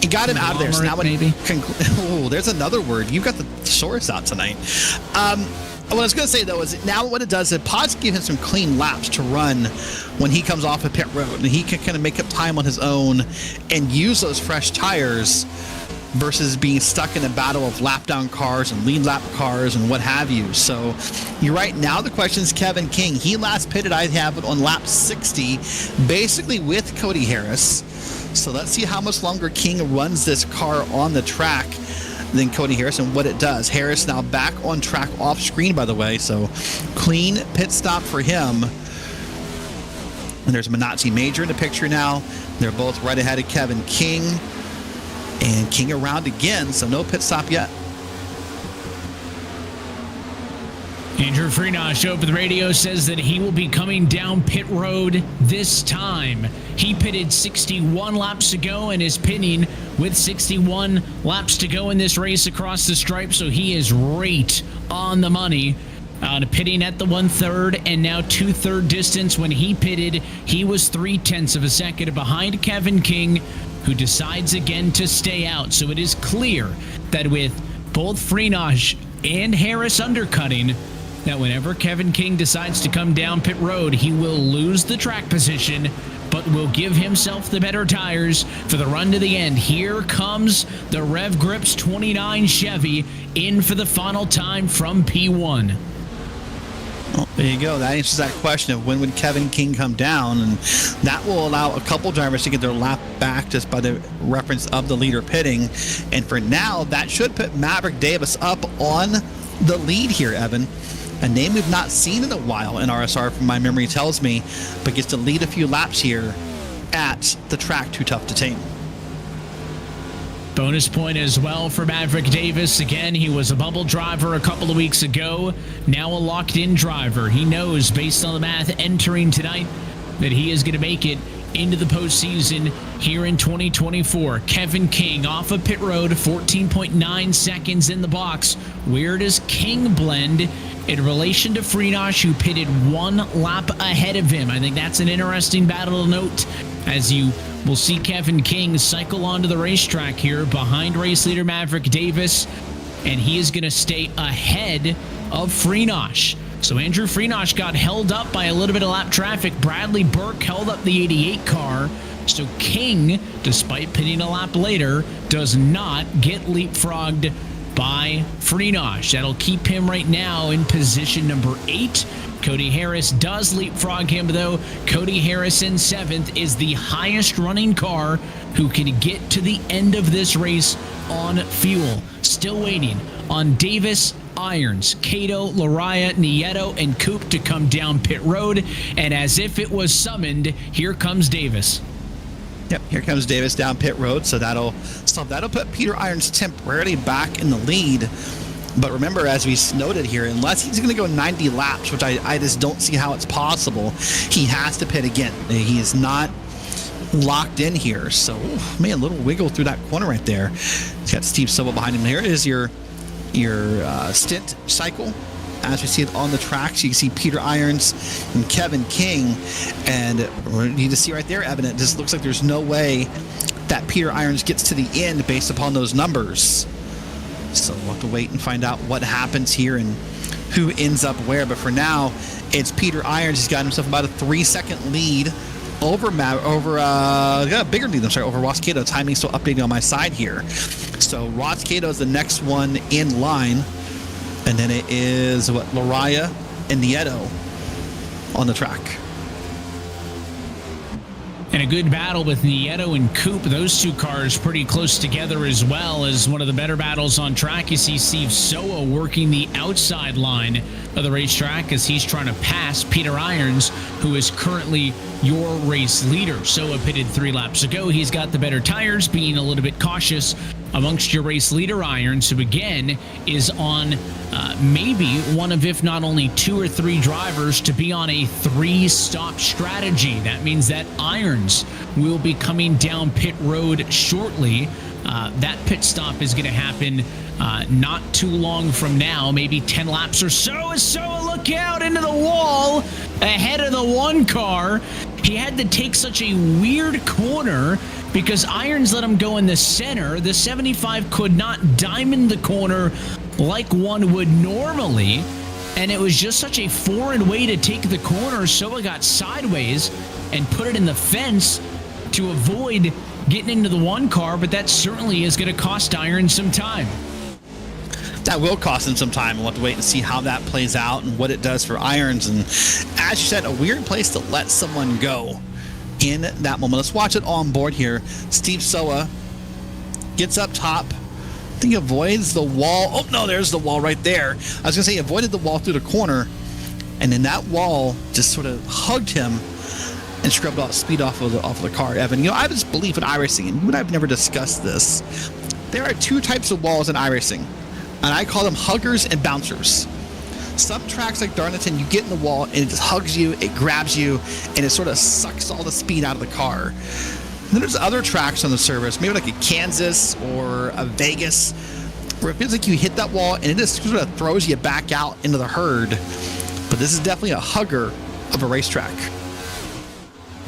it got him out of there. So now when oh, there's another word. You've got the thesaurus out tonight. What I was going to say, though, is now what it does is pods give him some clean laps to run when he comes off a pit road. And he can kind of make up time on his own and use those fresh tires versus being stuck in a battle of lap down cars and lead lap cars and what have you. So you're right. Now the question is Kevin King. He last pitted, I have it, on lap 60, basically with Cody Harris. So let's see how much longer King runs this car on the track than Cody Harris and what it does. Harris now back on track off screen, by the way. So clean pit stop for him. And there's Minazzi Major in the picture now. They're both right ahead of Kevin King. And King around again, so no pit stop yet. Andrew Freenosh over the radio says that he will be coming down pit road this time. He pitted 61 laps ago and is pitting with 61 laps to go in this race across the stripe, so he is right on the money. Pitting at the 1/3 and now 2/3 distance. When he pitted, he was 0.3 of a second behind Kevin King, who decides again to stay out. So it is clear that with both Freenosh and Harris undercutting, that whenever Kevin King decides to come down pit road, he will lose the track position, but will give himself the better tires for the run to the end. Here comes the Rev Grips 29 Chevy in for the final time from P1. Well, there you go. That answers that question of when would Kevin King come down, and that will allow a couple drivers to get their lap back just by the reference of the leader pitting. And for now, that should put Maverick Davis up on the lead here, Evan. A name we've not seen in a while in RSR, from my memory tells me, but gets to lead a few laps here at the track Too Tough to Tame. Bonus point as well for Maverick Davis. Again, he was a bubble driver a couple of weeks ago. Now a locked-in driver. He knows, based on the math entering tonight, that he is going to make it into the postseason here in 2024. Kevin King off of pit road, 14.9 seconds in the box. Where does King blend in relation to Freenosh, who pitted 1 lap ahead of him? I think that's an interesting battle to note, as you will see Kevin King cycle onto the racetrack here behind race leader Maverick Davis, and he is going to stay ahead of Freenosh. So Andrew Freenosh got held up by a little bit of lap traffic. Bradley Burke held up the 88 car. So King, despite pitting a lap later, does not get leapfrogged by Freenosh. That'll keep him right now in position number 8. Cody Harris does leapfrog him, though. Cody Harris in 7th is the highest running car who can get to the end of this race on fuel. Still waiting on Davis Irons, Kato, Lariah, Nieto, and Coop to come down pit road. And as if it was summoned, here comes Davis. Yep, here comes Davis down pit road, so that'll put Peter Irons temporarily back in the lead. But remember, as we noted here, unless he's going to go 90 laps, which I just don't see how it's possible, he has to pit again. He is not locked in here. So, man, a little wiggle through that corner right there. He's got Steve Silva behind him. Here is your stint cycle. As we see it on the tracks, you can see Peter Irons and Kevin King. And you just see right there, Evan, it just looks like there's no way that Peter Irons gets to the end based upon those numbers. So we'll have to wait and find out what happens here and who ends up where. But for now, it's Peter Irons. He's got himself about a 3-second lead over bigger lead, over Ross Cato. Timing still updating on my side here. So Ross Cato is the next one in line. And then it is Lariah and Nieto on the track. And a good battle with Nieto and Coop. Those two cars pretty close together as well as one of the better battles on track. You see Steve Soa working the outside line of the racetrack as he's trying to pass Peter Irons, who is currently your race leader. Soa pitted 3 laps ago. He's got the better tires, being a little bit cautious amongst your race leader Irons, who again is on maybe one of, if not only 2 or 3 drivers to be on a 3-stop strategy. That means that Irons will be coming down pit road shortly. That pit stop is going to happen not too long from now, maybe 10 laps or so. So look out into the wall ahead of the 1 car. He had to take such a weird corner because Irons let him go in the center. The 75 could not diamond the corner like one would normally, and it was just such a foreign way to take the corner. Soa got sideways and put it in the fence to avoid getting into the 1 car, but that certainly is going to cost Irons some time. That will cost him some time. We'll have to wait and see how that plays out and what it does for Irons. And as you said, a weird place to let someone go in that moment. Let's watch it on board here. Steve Soa gets up top. I think he avoids the wall. Oh, no, there's the wall right there. I was going to say he avoided the wall through the corner, and then that wall just sort of hugged him and scrubbed off speed off of the car. Evan, I have this belief in iRacing, and you and I have never discussed this. There are 2 types of walls in iRacing, and I call them huggers and bouncers. Some tracks like Darlington, you get in the wall and it just hugs you, it grabs you, and it sort of sucks all the speed out of the car. And then there's other tracks on the service, maybe like a Kansas or a Vegas, where it feels like you hit that wall and it just sort of throws you back out into the herd. But this is definitely a hugger of a racetrack.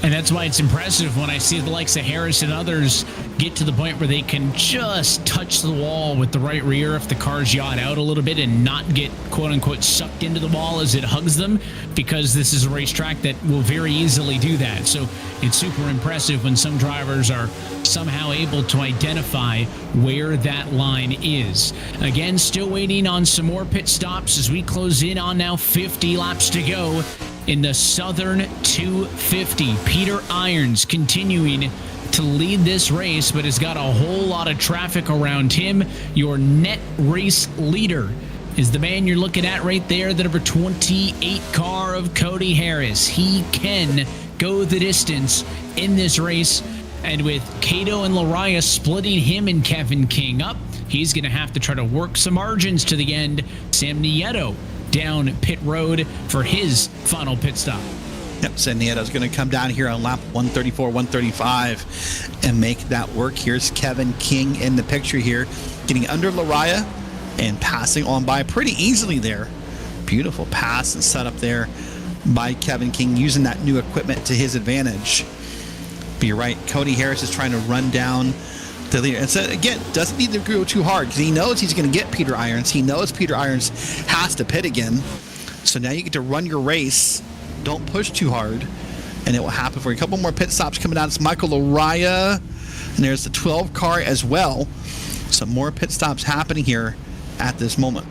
And that's why it's impressive when I see the likes of Harris and others get to the point where they can just touch the wall with the right rear if the car's yacht out a little bit and not get quote-unquote sucked into the wall as it hugs them, because this is a racetrack that will very easily do that. So it's super impressive when some drivers are somehow able to identify where that line is. Again, still waiting on some more pit stops as we close in on now 50 laps to go in the Southern 250. Peter Irons continuing to lead this race, but has got a whole lot of traffic around him. Your net race leader is the man you're looking at right there, the number 28 car of Cody Harris. He can go the distance in this race, and with Kato and Lariah splitting him and Kevin King up, he's going to have to try to work some margins to the end. Sam Nieto down pit road for his final pit stop. Yep, so Nieto's going to come down here on lap 134, 135 and make that work. Here's Kevin King in the picture here, getting under Lariah and passing on by pretty easily there. Beautiful pass and setup there by Kevin King, using that new equipment to his advantage. But you're right, Cody Harris is trying to run down the leader. And so, again, doesn't need to go too hard because he knows he's going to get Peter Irons. He knows Peter Irons has to pit again. So now you get to run your race. Don't push too hard, and it will happen for you. A couple more pit stops coming out. It's Michael Lariah, and there's the 12 car as well. Some more pit stops happening here at this moment.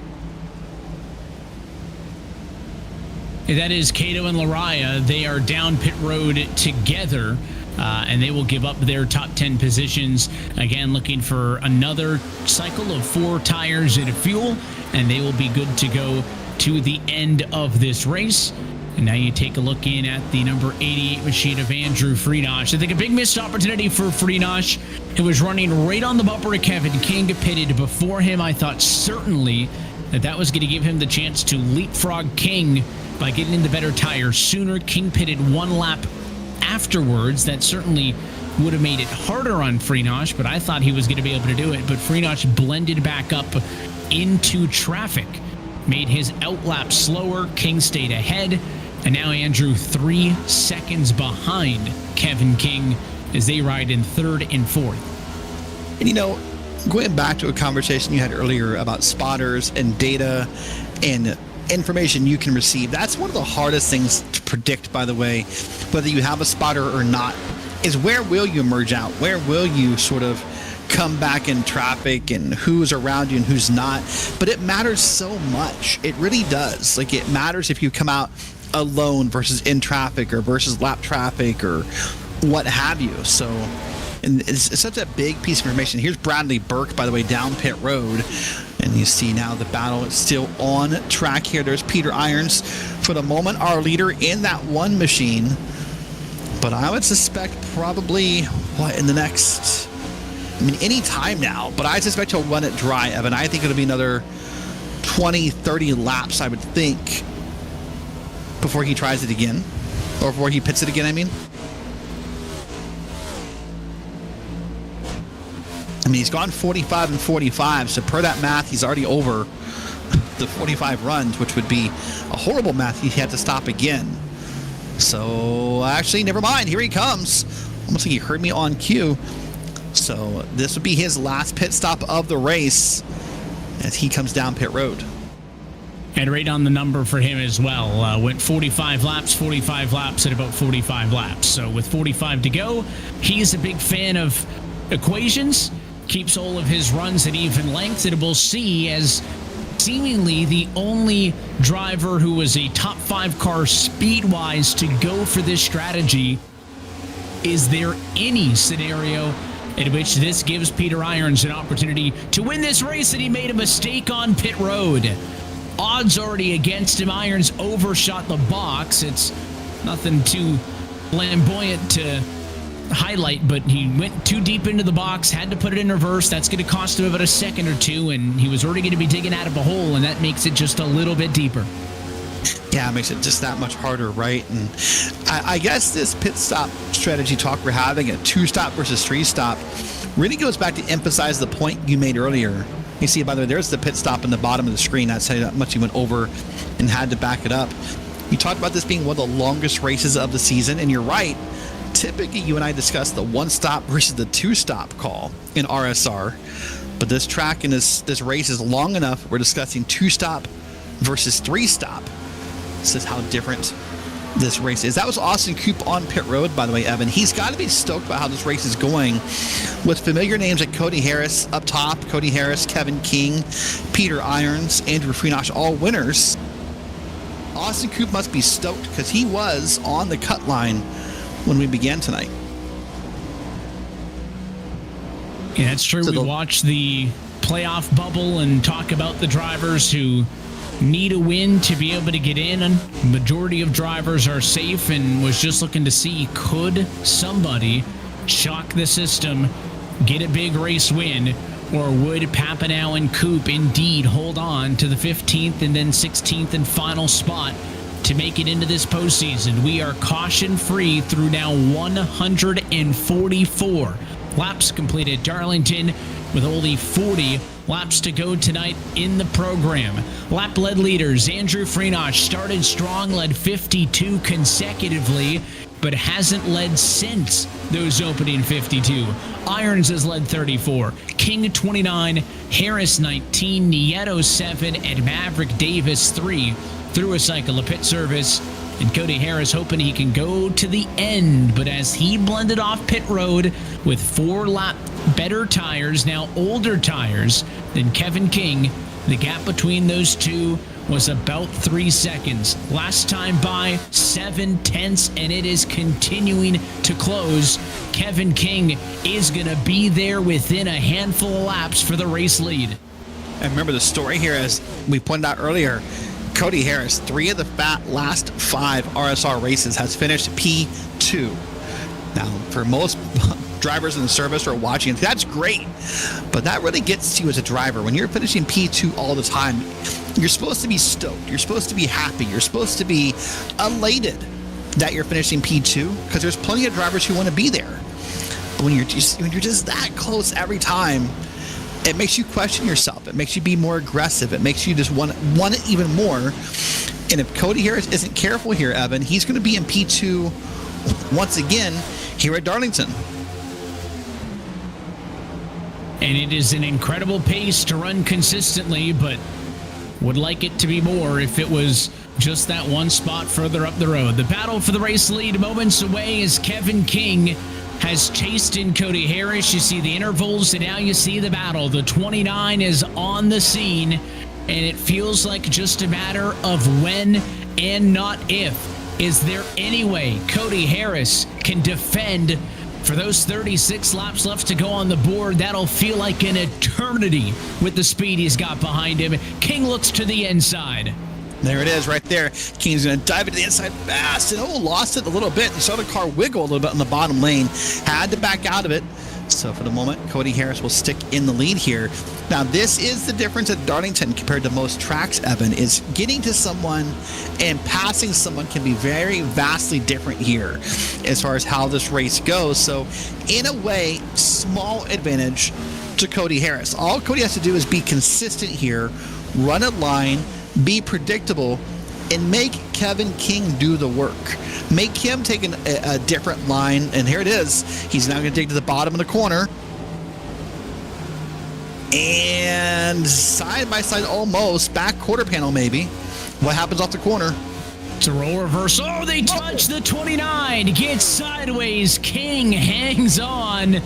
That is Kato and Lariah. They are down pit road together. And they will give up their top 10 positions. Again, looking for another cycle of 4 tires and a fuel. and they will be good to go to the end of this race. And now you take a look in at the number 88 machine of Andrew Freenosh. I think a big missed opportunity for Freenosh. It was running right on the bumper of Kevin King, pitted before him. I thought certainly that was going to give him the chance to leapfrog King by getting in the better tire sooner. King pitted one lap afterwards. That certainly would have made it harder on Freenosh, but I thought he was going to be able to do it. But Freenosh blended back up into traffic, made his outlap slower. King stayed ahead, and now Andrew 3 seconds behind Kevin King as they ride in third and fourth. And going back to a conversation you had earlier about spotters and data and information you can receive, that's one of the hardest things to predict, by the way, whether you have a spotter or not, is where will you emerge out? Where will you sort of come back in traffic, and who's around you and who's not? But it matters so much. It really does. Like, it matters if you come out alone versus in traffic or versus lap traffic or what have you. So, and it's such a big piece of information. Here's Bradley Burke, by the way, down pit road. And you see now the battle is still on track here. There's Peter Irons, for the moment, our leader in that one machine. But I would suspect probably, in the next, any time now. But I suspect he'll run it dry, Evan. I think it'll be another 20, 30 laps, I would think, before he tries it again. Or before he pits it again, I mean. He's gone 45 and 45, so per that math, he's already over the 45 runs, which would be a horrible math. He had to stop again. So, actually, never mind. Here he comes. Almost like he heard me on cue. So, this would be his last pit stop of the race as he comes down pit road. And right on the number for him as well. Went 45 laps at about 45 laps. So, with 45 to go, he's a big fan of equations. Keeps all of his runs at even length, and we'll see as seemingly the only driver who was a top 5 car speed-wise to go for this strategy. Is there any scenario in which this gives Peter Irons an opportunity to win this race and he made a mistake on pit road? Odds already against him. Irons overshot the box. It's nothing too flamboyant to highlight, but he went too deep into the box, had to put it in reverse. That's going to cost him about a second or two, and he was already going to be digging out of a hole, and that makes it just a little bit deeper. Yeah, it makes it just that much harder, right? And I guess this pit stop strategy talk we're having, a 2-stop versus 3-stop, really goes back to emphasize the point you made earlier. You see, by the way, there's the pit stop in the bottom of the screen. That's how much he went over and had to back it up. You talked about this being one of the longest races of the season, and you're right. Typically, you and I discuss the 1-stop versus the 2-stop call in RSR, but this track and this race is long enough. We're discussing 2-stop versus 3-stop. This is how different this race is. That was Austin Coop on pit road, by the way, Evan. He's got to be stoked about how this race is going, with familiar names like Cody Harris up top, Cody Harris, Kevin King, Peter Irons, Andrew Freenosh, all winners. Austin Coop must be stoked because he was on the cut line when we began tonight. Yeah, that's true. We watched the playoff bubble and talk about the drivers who need a win to be able to get in. And majority of drivers are safe, and was just looking to see, could somebody shock the system, get a big race win, or would Papineau and Coop indeed hold on to the 15th and then 16th and final spot to make it into this postseason? We are caution-free through now 144 laps completed. Darlington with only 40 laps to go tonight in the program. Lap-led leaders, Andrew Freenosh started strong, led 52 consecutively, but hasn't led since those opening 52. Irons has led 34, King 29, Harris 19, Nieto 7, and Maverick Davis 3 through a cycle of pit service. And Cody Harris hoping he can go to the end, but as he blended off pit road with 4 lap better tires, now older tires than Kevin King, the gap between those two was about 3 seconds. Last time by 7 tenths, and it is continuing to close. Kevin King is going to be there within a handful of laps for the race lead. And remember the story here, as we pointed out earlier, Cody Harris, 3 of the last 5 RSR races, has finished P2. Now, for most drivers in the service who are watching, that's great. But that really gets to you as a driver. When you're finishing P2 all the time, you're supposed to be stoked. You're supposed to be happy. You're supposed to be elated that you're finishing P2, because there's plenty of drivers who want to be there. But when you're just that close every time, it makes you question yourself. It makes you be more aggressive. It makes you just want it even more. And if Cody Harris isn't careful here, Evan, he's going to be in P2 once again here at Darlington. And it is an incredible pace to run consistently, but would like it to be more if it was just that one spot further up the road. The battle for the race lead moments away as Kevin King has chased in Cody Harris. You see the intervals, and now you see the battle. The 29 is on the scene, and it feels like just a matter of when and not if. Is there any way Cody Harris can defend for those 36 laps left to go on the board? That'll feel like an eternity with the speed he's got behind him. King looks to the inside. There it is right there. King's going to dive into the inside fast and lost it a little bit. You saw the car wiggle a little bit in the bottom lane. Had to back out of it. So for the moment, Cody Harris will stick in the lead here. Now, this is the difference at Darlington compared to most tracks, Evan, is getting to someone and passing someone can be very vastly different here as far as how this race goes. So in a way, small advantage to Cody Harris. All Cody has to do is be consistent here, run a line, be predictable, and make Kevin King do the work. Make him take a different line, and here it is. He's now going to dig to the bottom of the corner. And side by side almost, back quarter panel maybe. What happens off the corner? It's a roll reverse. Oh, they touch the 29. Gets sideways. King hangs on.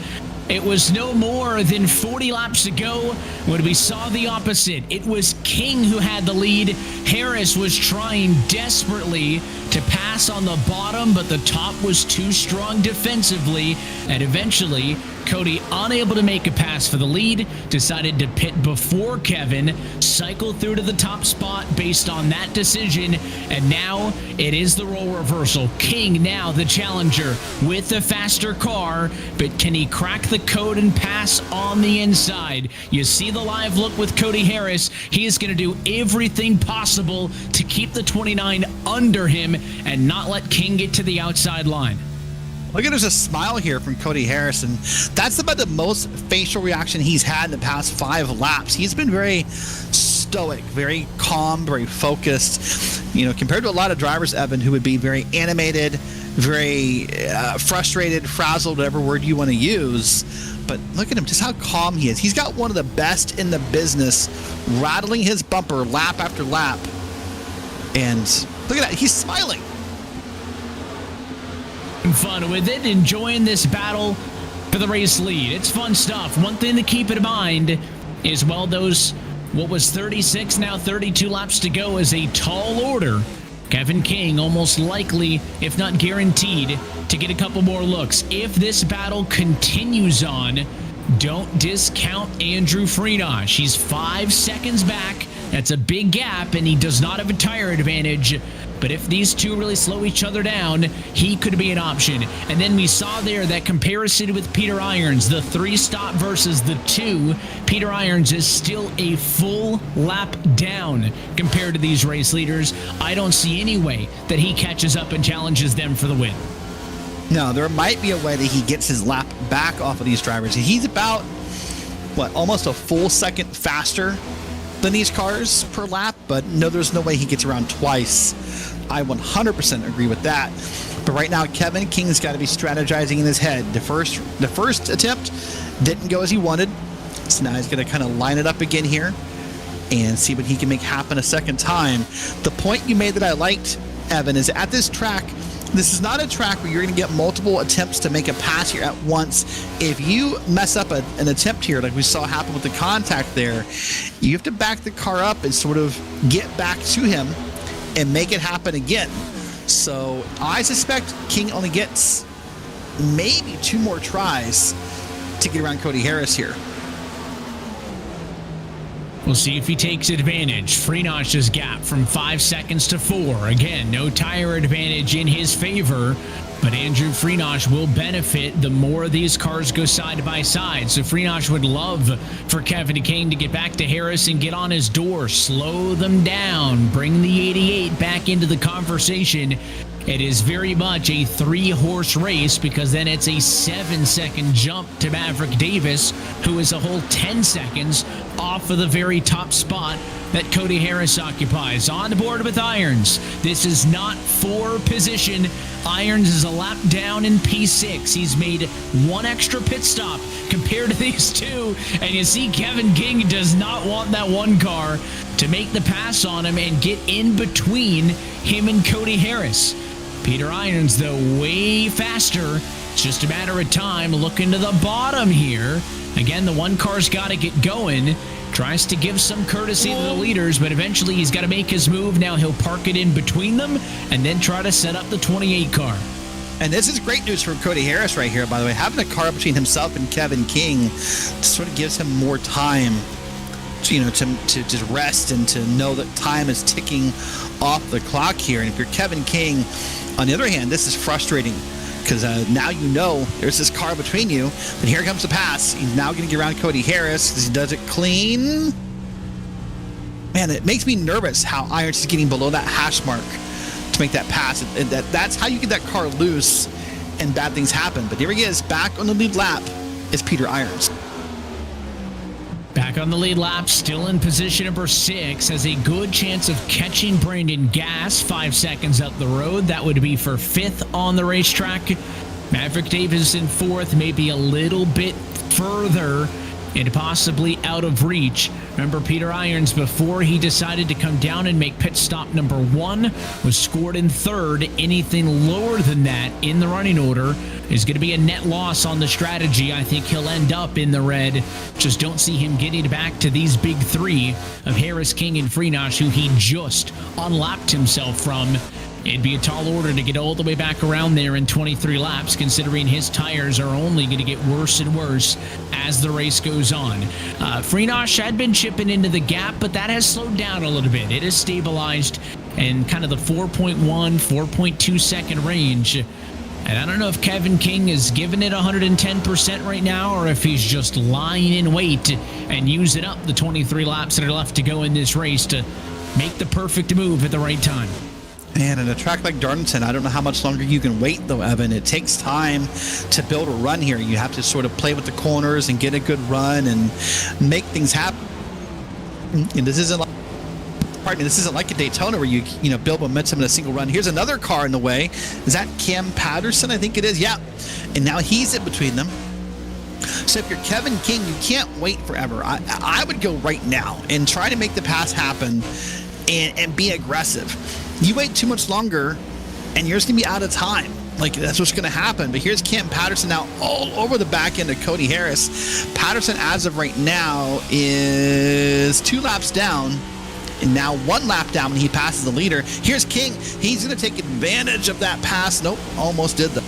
It was no more than 40 laps to go when we saw the opposite. It was King who had the lead. Harris was trying desperately to pass on the bottom, but the top was too strong defensively. And eventually, Cody, unable to make a pass for the lead, decided to pit before Kevin, cycle through to the top spot based on that decision. And now it is the role reversal. King now the challenger with the faster car, but can he crack the code and pass on the inside? You see the live look with Cody Harris. He is going to do everything possible to keep the 29 under him and not let King get to the outside line. Look at, there's a smile here from Cody Harris, and that's about the most facial reaction he's had in the past 5 laps. He's been very stoic, very calm, very focused. You know, compared to a lot of drivers, Evan, who would be very animated, very frustrated, frazzled, whatever word you want to use. But look at him, just how calm he is. He's got one of the best in the business, rattling his bumper lap after lap. And look at that, he's smiling. Fun with it, enjoying this battle for the race lead. It's fun stuff. One thing to keep in mind is, well, those, what was 36, now 32 laps to go is a tall order. Kevin King almost likely, if not guaranteed, to get a couple more looks. If this battle continues on, don't discount Andrew Freenach. He's 5 seconds back. That's a big gap, and he does not have a tire advantage. But if these two really slow each other down, he could be an option. And then we saw there that comparison with Peter Irons, the 3-stop versus the 2. Peter Irons is still a full lap down compared to these race leaders. I don't see any way that he catches up and challenges them for the win. No, there might be a way that he gets his lap back off of these drivers. He's about, what, almost a full second faster than these cars per lap, but no, there's no way he gets around twice. I 100% agree with that. But right now, Kevin King's got to be strategizing in his head. The first attempt didn't go as he wanted, so now he's going to kind of line it up again here and see what he can make happen a second time. The point you made that I liked, Evan, is at this track, this is not a track where you're going to get multiple attempts to make a pass here at once. If you mess up an attempt here, like we saw happen with the contact there, you have to back the car up and sort of get back to him and make it happen again. So I suspect King only gets maybe 2 more tries to get around Cody Harris here. We'll see if he takes advantage. Freenosh's gap from 5 seconds to 4. Again, no tire advantage in his favor, but Andrew Freenosh will benefit the more these cars go side by side. So Freenosh would love for Kevin King to get back to Harris and get on his door, slow them down, bring the 88 back into the conversation. It is very much a 3-horse race, because then it's a 7-second jump to Maverick Davis, who is a whole 10 seconds off of the very top spot that Cody Harris occupies. On board with Irons. This is not for position. Irons is a lap down in P6. He's made one extra pit stop compared to these two, and you see Kevin King does not want that one car to make the pass on him and get in between him and Cody Harris. Peter Irons, though, way faster. It's just a matter of time. Looking to the bottom here. Again, the one car's got to get going. Tries to give some courtesy to the leaders, but eventually he's got to make his move. Now he'll park it in between them and then try to set up the 28 car. And this is great news for Cody Harris right here, by the way. Having a car between himself and Kevin King sort of gives him more time to just rest and to know that time is ticking off the clock here. And if you're Kevin King, on the other hand, this is frustrating, because now you know there's this car between you, and here comes the pass. He's now going to get around Cody Harris because he does it clean. Man, it makes me nervous how Irons is getting below that hash mark to make that pass. And that's how you get that car loose and bad things happen. But here he is, back on the lead lap is Peter Irons. Back on the lead lap, still in position number 6, has a good chance of catching Brandon Gass 5 seconds up the road. That would be for 5th on the racetrack. Maverick Davis in 4th, maybe a little bit further and possibly out of reach. Remember, Peter Irons, before he decided to come down and make pit stop number 1, was scored in 3rd. Anything lower than that in the running order is going to be a net loss on the strategy. I think he'll end up in the red. Just don't see him getting back to these big 3 of Harris, King, and Freenosh, who he just unlapped himself from. It'd be a tall order to get all the way back around there in 23 laps, considering his tires are only going to get worse and worse as the race goes on. Freenosh had been chipping into the gap, but that has slowed down a little bit. It has stabilized in kind of the 4.1, 4.2 second range. And I don't know if Kevin King is giving it 110% right now, or if he's just lying in wait and using up the 23 laps that are left to go in this race to make the perfect move at the right time. Man, in a track like Darlington, I don't know how much longer you can wait, though, Evan. It takes time to build a run here. You have to sort of play with the corners and get a good run and make things happen. And this isn't like a Daytona where you build momentum in a single run. Here's another car in the way. Is that Cam Patterson? I think it is. Yeah. And now he's in between them. So if you're Kevin King, you can't wait forever. I would go right now and try to make the pass happen and be aggressive. You wait too much longer, and you're just going to be out of time. Like, that's what's going to happen. But here's Cam Patterson now all over the back end of Cody Harris. Patterson, as of right now, is 2 laps down, and now 1 lap down when he passes the leader. Here's King. He's going to take advantage of that pass. Nope, almost did that.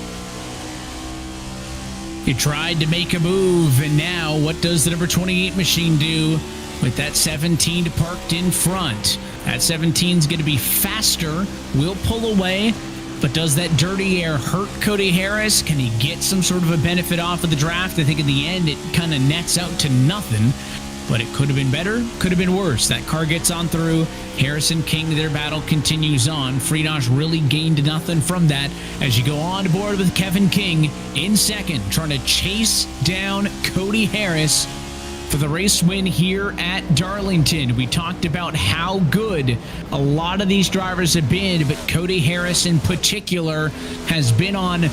He tried to make a move, and now what does the number 28 machine do with that 17 parked in front? That 17 is going to be faster, will pull away, but does that dirty air hurt Cody Harris? Can he get some sort of a benefit off of the draft? I think in the end it kind of nets out to nothing, but it could have been better, could have been worse. That car gets on through. Harris and King, their battle continues on. Freenosh really gained nothing from that as you go on board with Kevin King in second, trying to chase down Cody Harris for the race win here at Darlington. We talked about how good a lot of these drivers have been, but Cody Harris in particular has been on,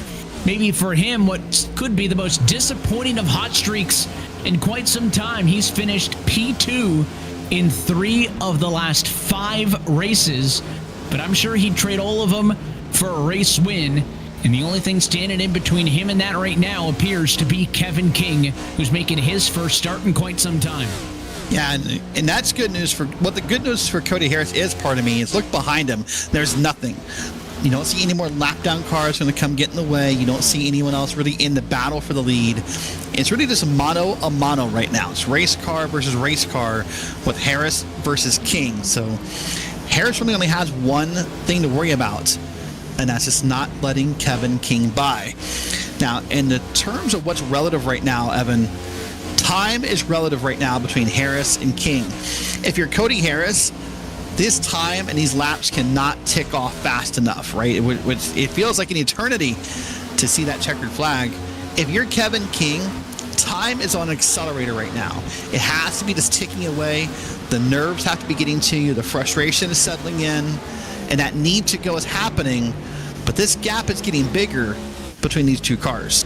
maybe for him, what could be the most disappointing of hot streaks in quite some time. He's finished P2 in 3 of the last 5 races, but I'm sure he'd trade all of them for a race win. And the only thing standing in between him and that right now appears to be Kevin King, who's making his first start in quite some time. Yeah, and that's good news. The good news for Cody Harris is, part of me, is look behind him. There's nothing. You don't see any more lap down cars going to come get in the way. You don't see anyone else really in the battle for the lead. It's really just mano a mano right now. It's race car versus race car with Harris versus King. So Harris really only has one thing to worry about, and that's just not letting Kevin King by. Now, in the terms of what's relative right now, Evan, time is relative right now between Harris and King. If you're Cody Harris, this time and these laps cannot tick off fast enough, right? It feels like an eternity to see that checkered flag. If you're Kevin King, time is on an accelerator right now. It has to be just ticking away. The nerves have to be getting to you. The frustration is settling in, and that need to go is happening. But this gap is getting bigger between these two cars.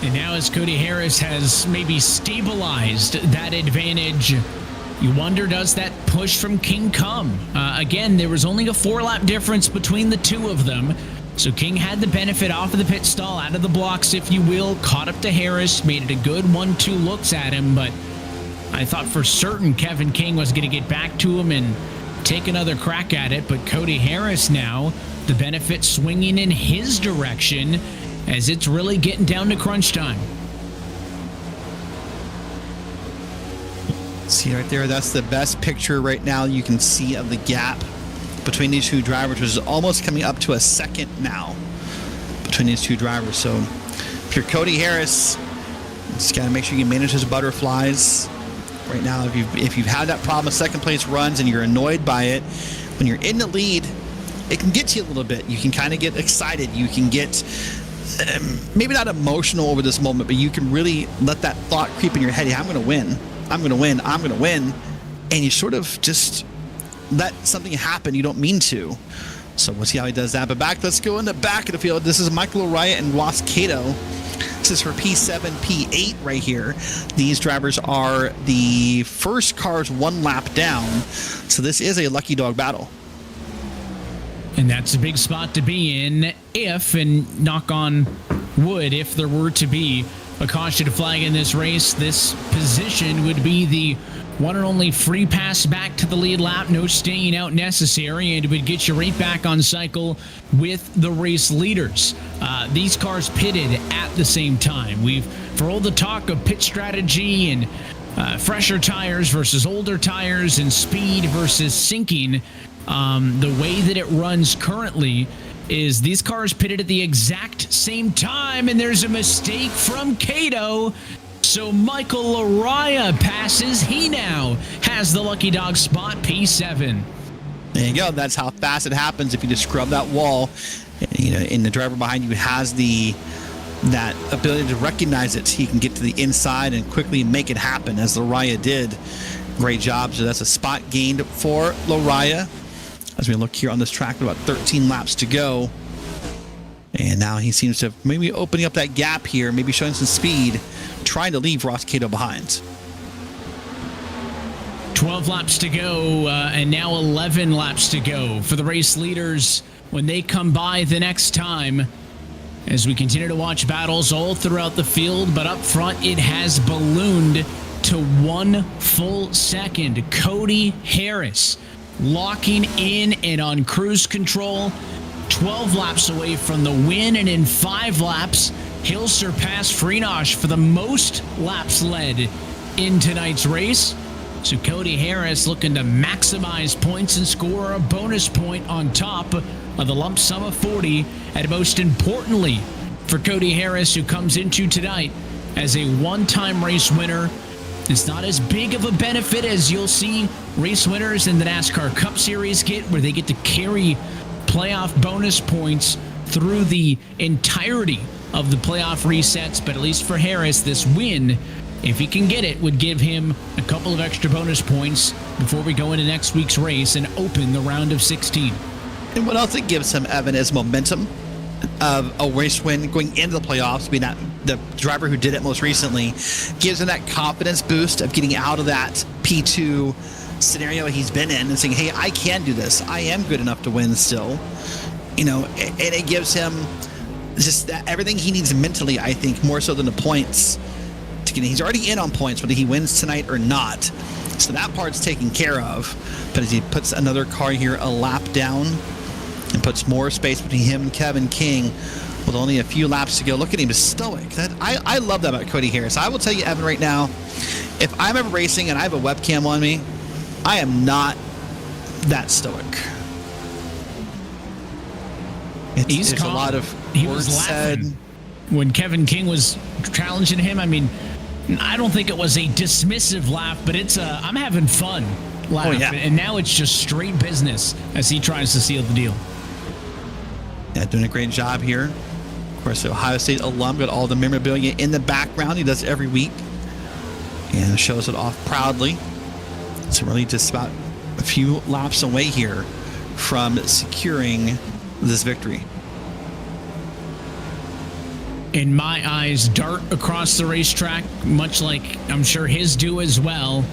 And now as Cody Harris has maybe stabilized that advantage, you wonder, does that push from King come? Again, there was only a 4-lap difference between the two of them. So King had the benefit off of the pit stall, out of the blocks, if you will, caught up to Harris, made it a good 1-2 looks at him, but I thought for certain Kevin King was going to get back to him and take another crack at it, but Cody Harris now, the benefit swinging in his direction as it's really getting down to crunch time. See right there, that's the best picture right now you can see of the gap between these two drivers, which is almost coming up to a second now between these two drivers. So if you're Cody Harris, just got to make sure you manage his butterflies. Right now, if you've had that problem with second place runs and you're annoyed by it, when you're in the lead, it can get to you a little bit. You can kind of get excited. You can get maybe not emotional over this moment, but you can really let that thought creep in your head. Yeah, I'm going to win. I'm going to win. I'm going to win. And you sort of just let something happen you don't mean to. So we'll see how he does that. But let's go in the back of the field. This is Michael Araya and Ross Cato. This is for P7, P8 right here. These drivers are the first cars one lap down. So this is a lucky dog battle. And that's a big spot to be in if, and knock on wood, if there were to be a caution flag in this race, this position would be the one and only free pass back to the lead lap, no staying out necessary, and it would get you right back on cycle with the race leaders. These cars pitted at the same time. For all the talk of pit strategy and fresher tires versus older tires and speed versus sinking, the way that it runs currently is these cars pitted at the exact same time, and there's a mistake from Cato. So Michael Araya passes. He now has the lucky dog spot, P7. There you go. That's how fast it happens if you just scrub that wall. You know, and the driver behind you has that ability to recognize it. He can get to the inside and quickly make it happen, as Araya did. Great job. So that's a spot gained for Araya. As we look here on this track, about 13 laps to go. And now he seems to maybe opening up that gap here, maybe showing some speed, trying to leave Ross Cato behind. 12 laps to go, and now 11 laps to go for the race leaders when they come by the next time. As we continue to watch battles all throughout the field, but up front it has ballooned to 1 full second. Cody Harris locking in and on cruise control, 12 laps away from the win, and in 5 laps he'll surpass Freenosh for the most laps led in tonight's race. So Cody Harris looking to maximize points and score a bonus point on top of the lump sum of 40, and most importantly for Cody Harris, who comes into tonight as a one-time race winner. It's not as big of a benefit as you'll see race winners in the NASCAR Cup Series get, where they get to carry playoff bonus points through the entirety of the playoff resets. But at least for Harris, this win, if he can get it, would give him a couple of extra bonus points before we go into next week's race and open the round of 16. And what else it gives him, Evan, is momentum of a race win going into the playoffs, being that the driver who did it most recently, gives him that confidence boost of getting out of that P2 scenario he's been in and saying, hey, I can do this. I am good enough to win still. You know, and it gives him just that everything he needs mentally, I think, more so than the points. He's already in on points, whether he wins tonight or not. So that part's taken care of. But as he puts another car here a lap down and puts more space between him and Kevin King with only a few laps to go. Look at him, he's stoic. I love that about Cody Harris. I will tell you, Evan, right now, if I'm ever racing and I have a webcam on me, I am not that stoic. There's a lot of words said. When Kevin King was challenging him, I mean, I don't think it was a dismissive laugh, but it's a I'm having fun laugh. Oh, yeah. And now it's just straight business as he tries to seal the deal. Yeah, doing a great job here. Of course, the Ohio State alum, got all the memorabilia in the background. He does it every week and shows it off proudly. So really just about a few laps away here from securing this victory. In my eyes, dart across the racetrack, much like I'm sure his do as well,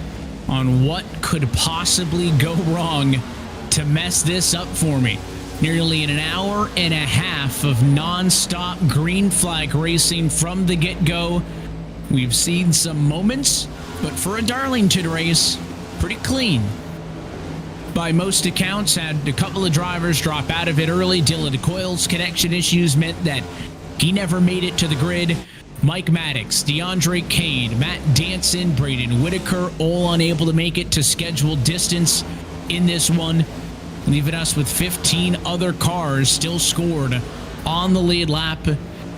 on what could possibly go wrong to mess this up for me. Nearly an hour and a half of non-stop green flag racing from the get-go. We've seen some moments, but for a Darlington race, pretty clean. By most accounts, had a couple of drivers drop out of it early. Dylan Coyle's connection issues meant that he never made it to the grid. Mike Maddox, DeAndre Cade, Matt Danson, Braden Whitaker, all unable to make it to scheduled distance in this one, leaving us with 15 other cars still scored on the lead lap.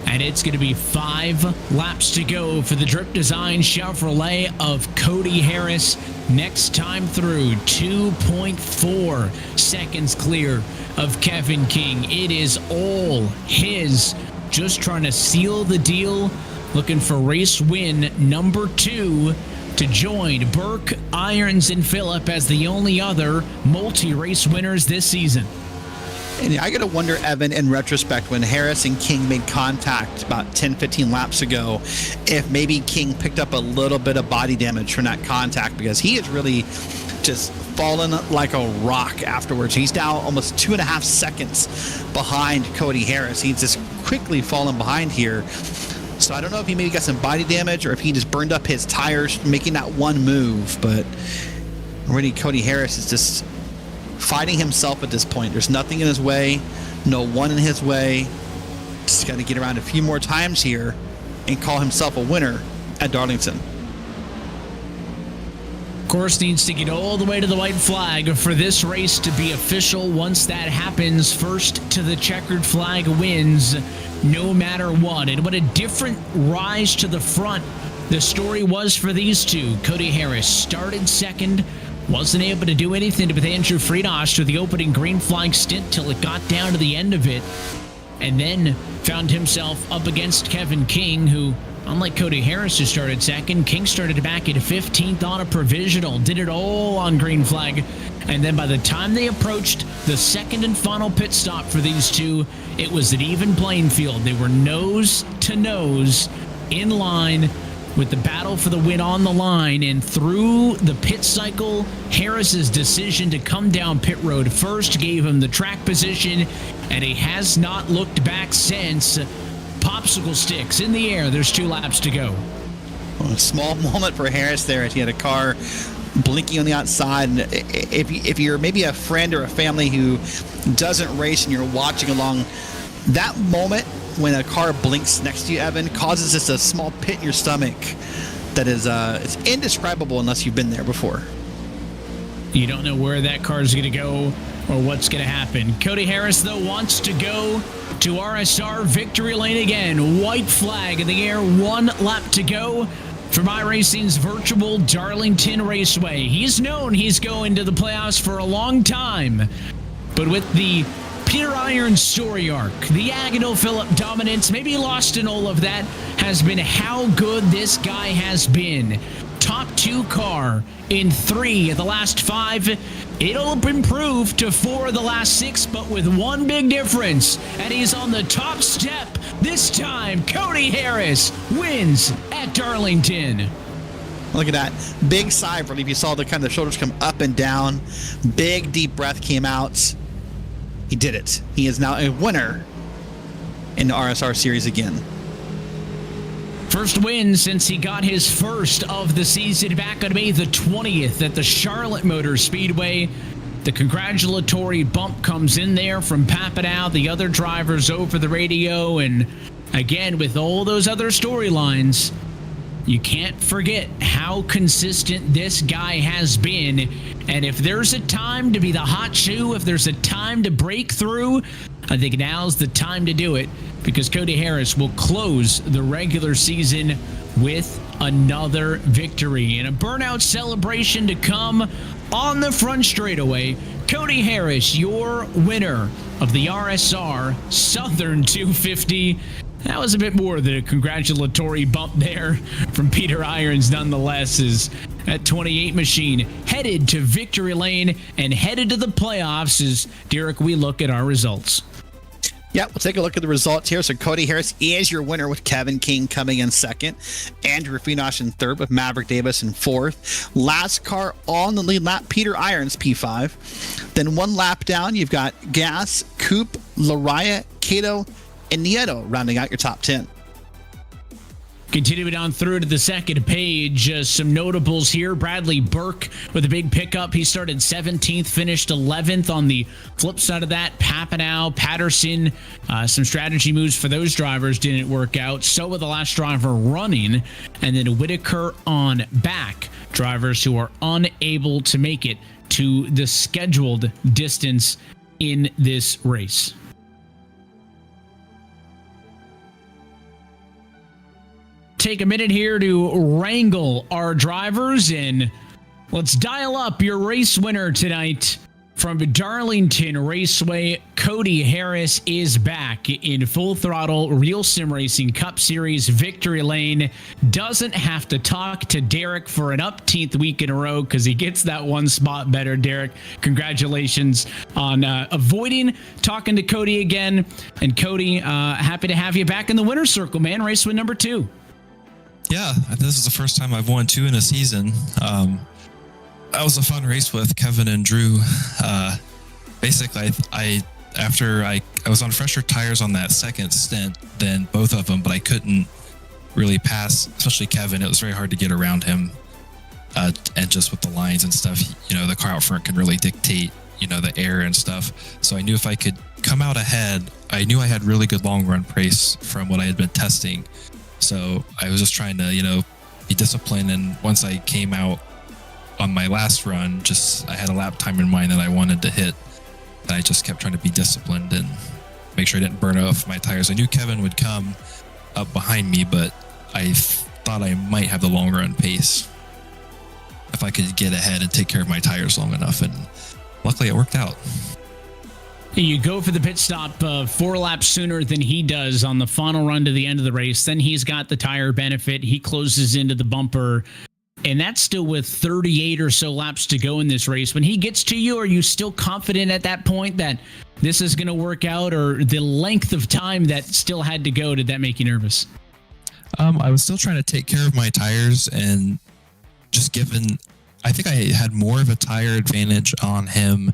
And it's going to be 5 laps to go for the Drip Design Chevrolet of Cody Harris. Next time through, 2.4 seconds clear of Kevin King. It is all his. Just trying to seal the deal, looking for race win number 2 to join Burke, Irons, and Phillip as the only other multi-race winners this season. And I got to wonder, Evan, in retrospect, when Harris and King made contact about 10, 15 laps ago, if maybe King picked up a little bit of body damage from that contact, because he has really just fallen like a rock afterwards. He's now almost 2.5 seconds behind Cody Harris. He's just quickly fallen behind here. So I don't know if he maybe got some body damage or if he just burned up his tires making that one move, but already Cody Harris is just fighting himself at this point. There's nothing in his way, no one in his way. Just got to get around a few more times here and call himself a winner at Darlington. Of course, needs to get all the way to the white flag for this race to be official. Once that happens, first to the checkered flag wins no matter what. And what a different rise to the front the story was for these two. Cody Harris started second, wasn't able to do anything with Andrew Friedosh with the opening green flag stint till it got down to the end of it, and then found himself up against Kevin King, who, unlike Cody Harris, who started second, King started back at 15th on a provisional, did it all on green flag, and then by the time they approached the second and final pit stop for these two, it was an even playing field. They were nose to nose in line with the battle for the win on the line, and through the pit cycle, Harris's decision to come down pit road first gave him the track position, and he has not looked back since. Popsicle sticks in the air. There's 2 laps to go. Well, a small moment for Harris there as he had a car blinking on the outside. And if you're maybe a friend or a family who doesn't race and you're watching along, that moment when a car blinks next to you, Evan, causes just a small pit in your stomach that is it's indescribable unless you've been there before. You don't know where that car is going to go or what's going to happen. Cody Harris, though, wants to go to RSR victory lane again. White flag in the air, 1 lap to go from iRacing's virtual Darlington Raceway. He's known he's going to the playoffs for a long time, but with the Peter Irons story arc, the Agnell Phillip dominance, maybe lost in all of that, has been how good this guy has been. Top 2 car in 3 of the last 5. It'll improve to 4 of the last 6, but with one big difference, and he's on the top step. This time, Cody Harris wins at Darlington. Look at that. Big sigh of relief. You saw the kind of shoulders come up and down. Big, deep breath came out. He did it. He is now a winner in the RSR series again. First win since he got his first of the season back on May the 20th at the Charlotte Motor Speedway. The congratulatory bump comes in there from Papanow, the other drivers over the radio, and again, with all those other storylines, you can't forget how consistent this guy has been. And if there's a time to be the hot shoe, if there's a time to break through, I think now's the time to do it, because Cody Harris will close the regular season with another victory and a burnout celebration to come on the front straightaway. Cody Harris, your winner of the RSR Southern 250. That was a bit more than a congratulatory bump there from Peter Irons, nonetheless, as that 28 machine headed to victory lane and headed to the playoffs as, Derek, we look at our results. Yeah, we'll take a look at the results here. So Cody Harris is your winner with Kevin King coming in second. Andrew Finosh in third with Maverick Davis in fourth. Last car on the lead lap, Peter Irons, P5. Then one lap down, you've got Gas, Coop, Lariah, Cato, and Nieto rounding out your top 10. Continuing on through to the second page, some notables here. Bradley Burke with a big pickup. He started 17th, finished 11th. On the flip side of that, Papanow, Patterson, some strategy moves for those drivers didn't work out. So with the last driver running, and then Whitaker on back. Drivers who are unable to make it to the scheduled distance in this race. Take a minute here to wrangle our drivers, and let's dial up your race winner tonight. From Darlington Raceway, Cody Harris is back in full throttle RealSimRacing Cup Series victory lane. Doesn't have to talk to Derek for an upteenth week in a row because he gets that one spot better. Derek, congratulations on avoiding talking to Cody again. And Cody, happy to have you back in the winner's circle, man. Race win number 2. Yeah, this is the first time I've won 2 in a season. That was a fun race with Kevin and Drew. Basically, I was on fresher tires on that second stint than both of them, but I couldn't really pass, especially Kevin. It was very hard to get around him. And just with the lines and stuff, the car out front can really dictate, the air and stuff. So I knew if I could come out ahead, I knew I had really good long run pace from what I had been testing. So I was just trying to, be disciplined. And once I came out on my last run, I had a lap time in mind that I wanted to hit. And I just kept trying to be disciplined and make sure I didn't burn off my tires. I knew Kevin would come up behind me, but I thought I might have the long run pace if I could get ahead and take care of my tires long enough. And luckily it worked out. You go for the pit stop 4 laps sooner than he does on the final run to the end of the race. Then he's got the tire benefit. He closes into the bumper, and that's still with 38 or so laps to go in this race. When he gets to you, are you still confident at that point that this is going to work out, or the length of time that still had to go, did that make you nervous? I was still trying to take care of my tires, and I think I had more of a tire advantage on him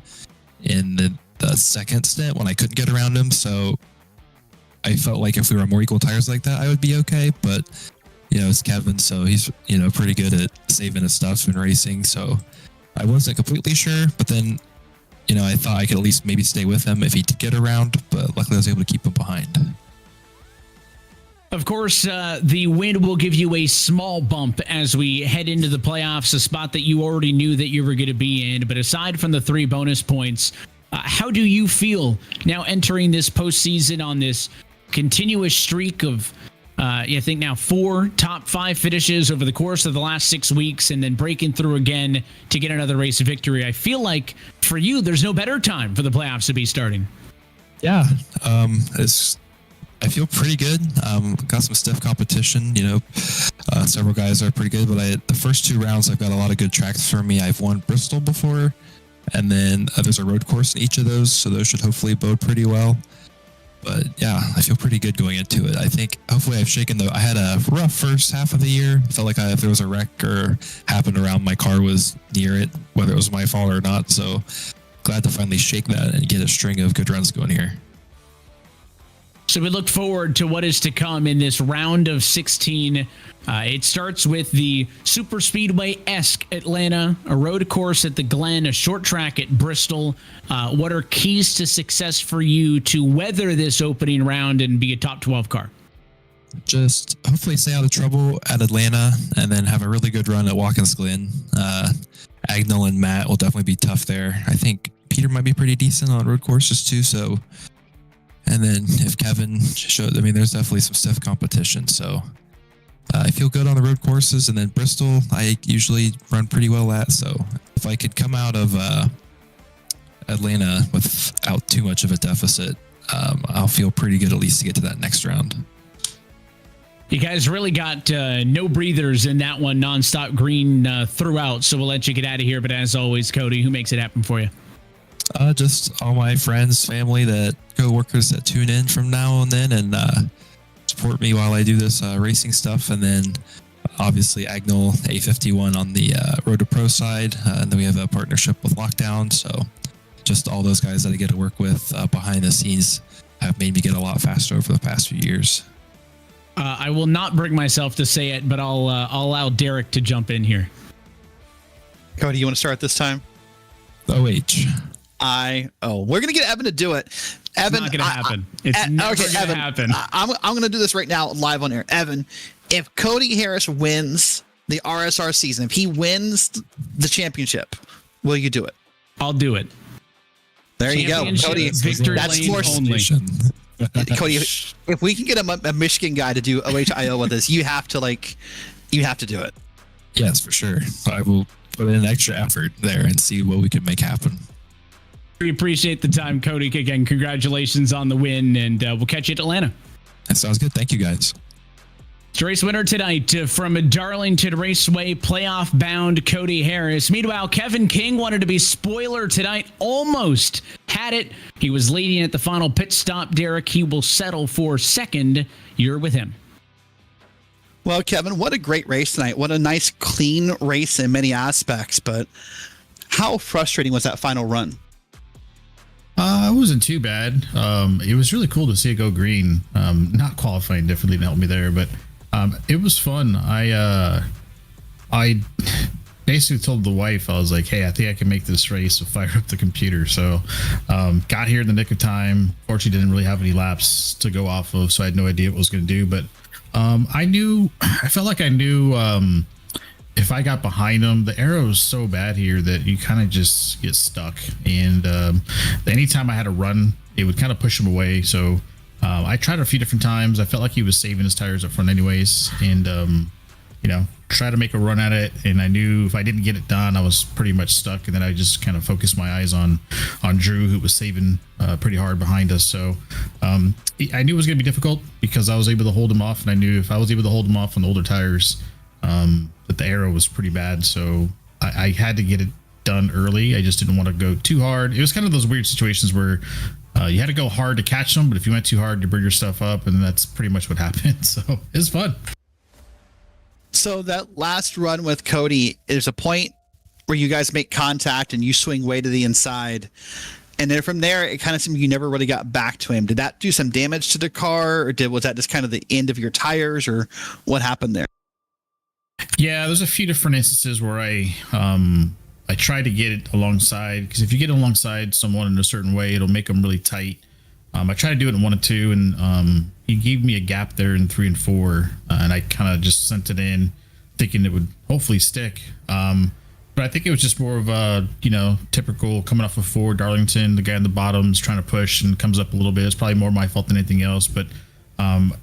in the second stint when I couldn't get around him. So I felt like if we were more equal tires like that, I would be okay. But, it's Kevin, so he's, pretty good at saving his stuff in racing. So I wasn't completely sure, but then, I thought I could at least maybe stay with him if he did get around, but luckily I was able to keep him behind. Of course, the win will give you a small bump as we head into the playoffs, a spot that you already knew that you were going to be in. But aside from the 3 bonus points, how do you feel now entering this postseason on this continuous streak of, I think now 4 top 5 finishes over the course of the last 6 weeks, and then breaking through again to get another race victory? I feel like for you, there's no better time for the playoffs to be starting. Yeah, I feel pretty good. Got some stiff competition. Several guys are pretty good, but the first 2 rounds, I've got a lot of good tracks for me. I've won Bristol before. And then there's a road course in each of those, so those should hopefully bode pretty well. But yeah, I feel pretty good going into it. I think hopefully I've shaken I had a rough first half of the year. Felt like if there was a wreck or happened around, my car was near it, whether it was my fault or not. So glad to finally shake that and get a string of good runs going here. So So we look forward to what is to come in this round of 16. It starts with the Super Speedway-esque Atlanta, a road course at the Glen, a short track at Bristol. What are keys to success for you to weather this opening round and be a top 12 car? Just hopefully stay out of trouble at Atlanta and then have a really good run at Watkins Glen. Agnell and Matt will definitely be tough there. I think Peter might be pretty decent on road courses too. So, and then if Kevin showed, I mean, there's definitely some stiff competition. So I feel good on the road courses, and then Bristol, I usually run pretty well at. So if I could come out of Atlanta without too much of a deficit, I'll feel pretty good at least to get to that next round. You guys really got no breathers in that one, nonstop green throughout. So we'll let you get out of here. But as always, Cody, who makes it happen for you? Just all my friends, family, that co-workers that tune in from now and then and support me while I do this racing stuff. And then obviously Agnell A51 on the Road to Pro side. And then we have a partnership with Lockdown. So just all those guys that I get to work with behind the scenes have made me get a lot faster over the past few years. I will not bring myself to say it, but I'll allow Derek to jump in here. Cody, you want to start this time? OH. We're gonna get Evan to do it. Evan, It's not gonna happen. It's never gonna happen. I'm gonna do this right now live on air. Evan, if Cody Harris wins the RSR season, if he wins the championship, will you do it? I'll do it. There you go, Cody. Victory That's lane more only. Cody, if we can get a Michigan guy to do OHIO with us, you have to do it. Yes, for sure. I will put in an extra effort there and see what we can make happen. We appreciate the time, Cody. Again, congratulations on the win, and we'll catch you at Atlanta. That sounds good. Thank you, guys. Race winner tonight from Darlington Raceway, playoff bound Cody Harris. Meanwhile, Kevin King wanted to be spoiler tonight, almost had it. He was leading at the final pit stop. Derek, he will settle for second. You're with him. Well, Kevin, what a great race tonight. What a nice, clean race in many aspects. But how frustrating was that final run? It wasn't too bad. It was really cool to see it go green. Not qualifying definitely didn't help me there, but it was fun. I basically told the wife, I was like, hey, I think I can make this race, so fire up the computer. So got here in the nick of time. Fortunately, didn't really have any laps to go off of, so I had no idea what I was going to do. But I felt like I knew if I got behind him, the arrow is so bad here that you kind of just get stuck. And anytime I had to run, it would kind of push him away. So I tried a few different times. I felt like he was saving his tires up front anyways. And, try to make a run at it. And I knew if I didn't get it done, I was pretty much stuck. And then I just kind of focused my eyes on Drew, who was saving pretty hard behind us. So I knew it was going to be difficult because I was able to hold him off. And I knew if I was able to hold him off on the older tires, that the arrow was pretty bad. So I had to get it done early. I just didn't want to go too hard. It was kind of those weird situations where you had to go hard to catch them, but if you went too hard, you burn your stuff up, and that's pretty much what happened. So it was fun. So that last run with Cody, there's a point where you guys make contact and you swing way to the inside. And then from there, it kind of seemed you never really got back to him. Did that do some damage to the car, or was that just kind of the end of your tires, or what happened there? Yeah, there's a few different instances where I try to get it alongside, because if you get alongside someone in a certain way, it'll make them really tight. I tried to do it in 1 and 2, and he gave me a gap there in 3 and 4, and I kind of just sent it in, thinking it would hopefully stick. But I think it was just more of a, typical coming off of 4, Darlington, the guy on the bottom is trying to push and comes up a little bit. It's probably more my fault than anything else, but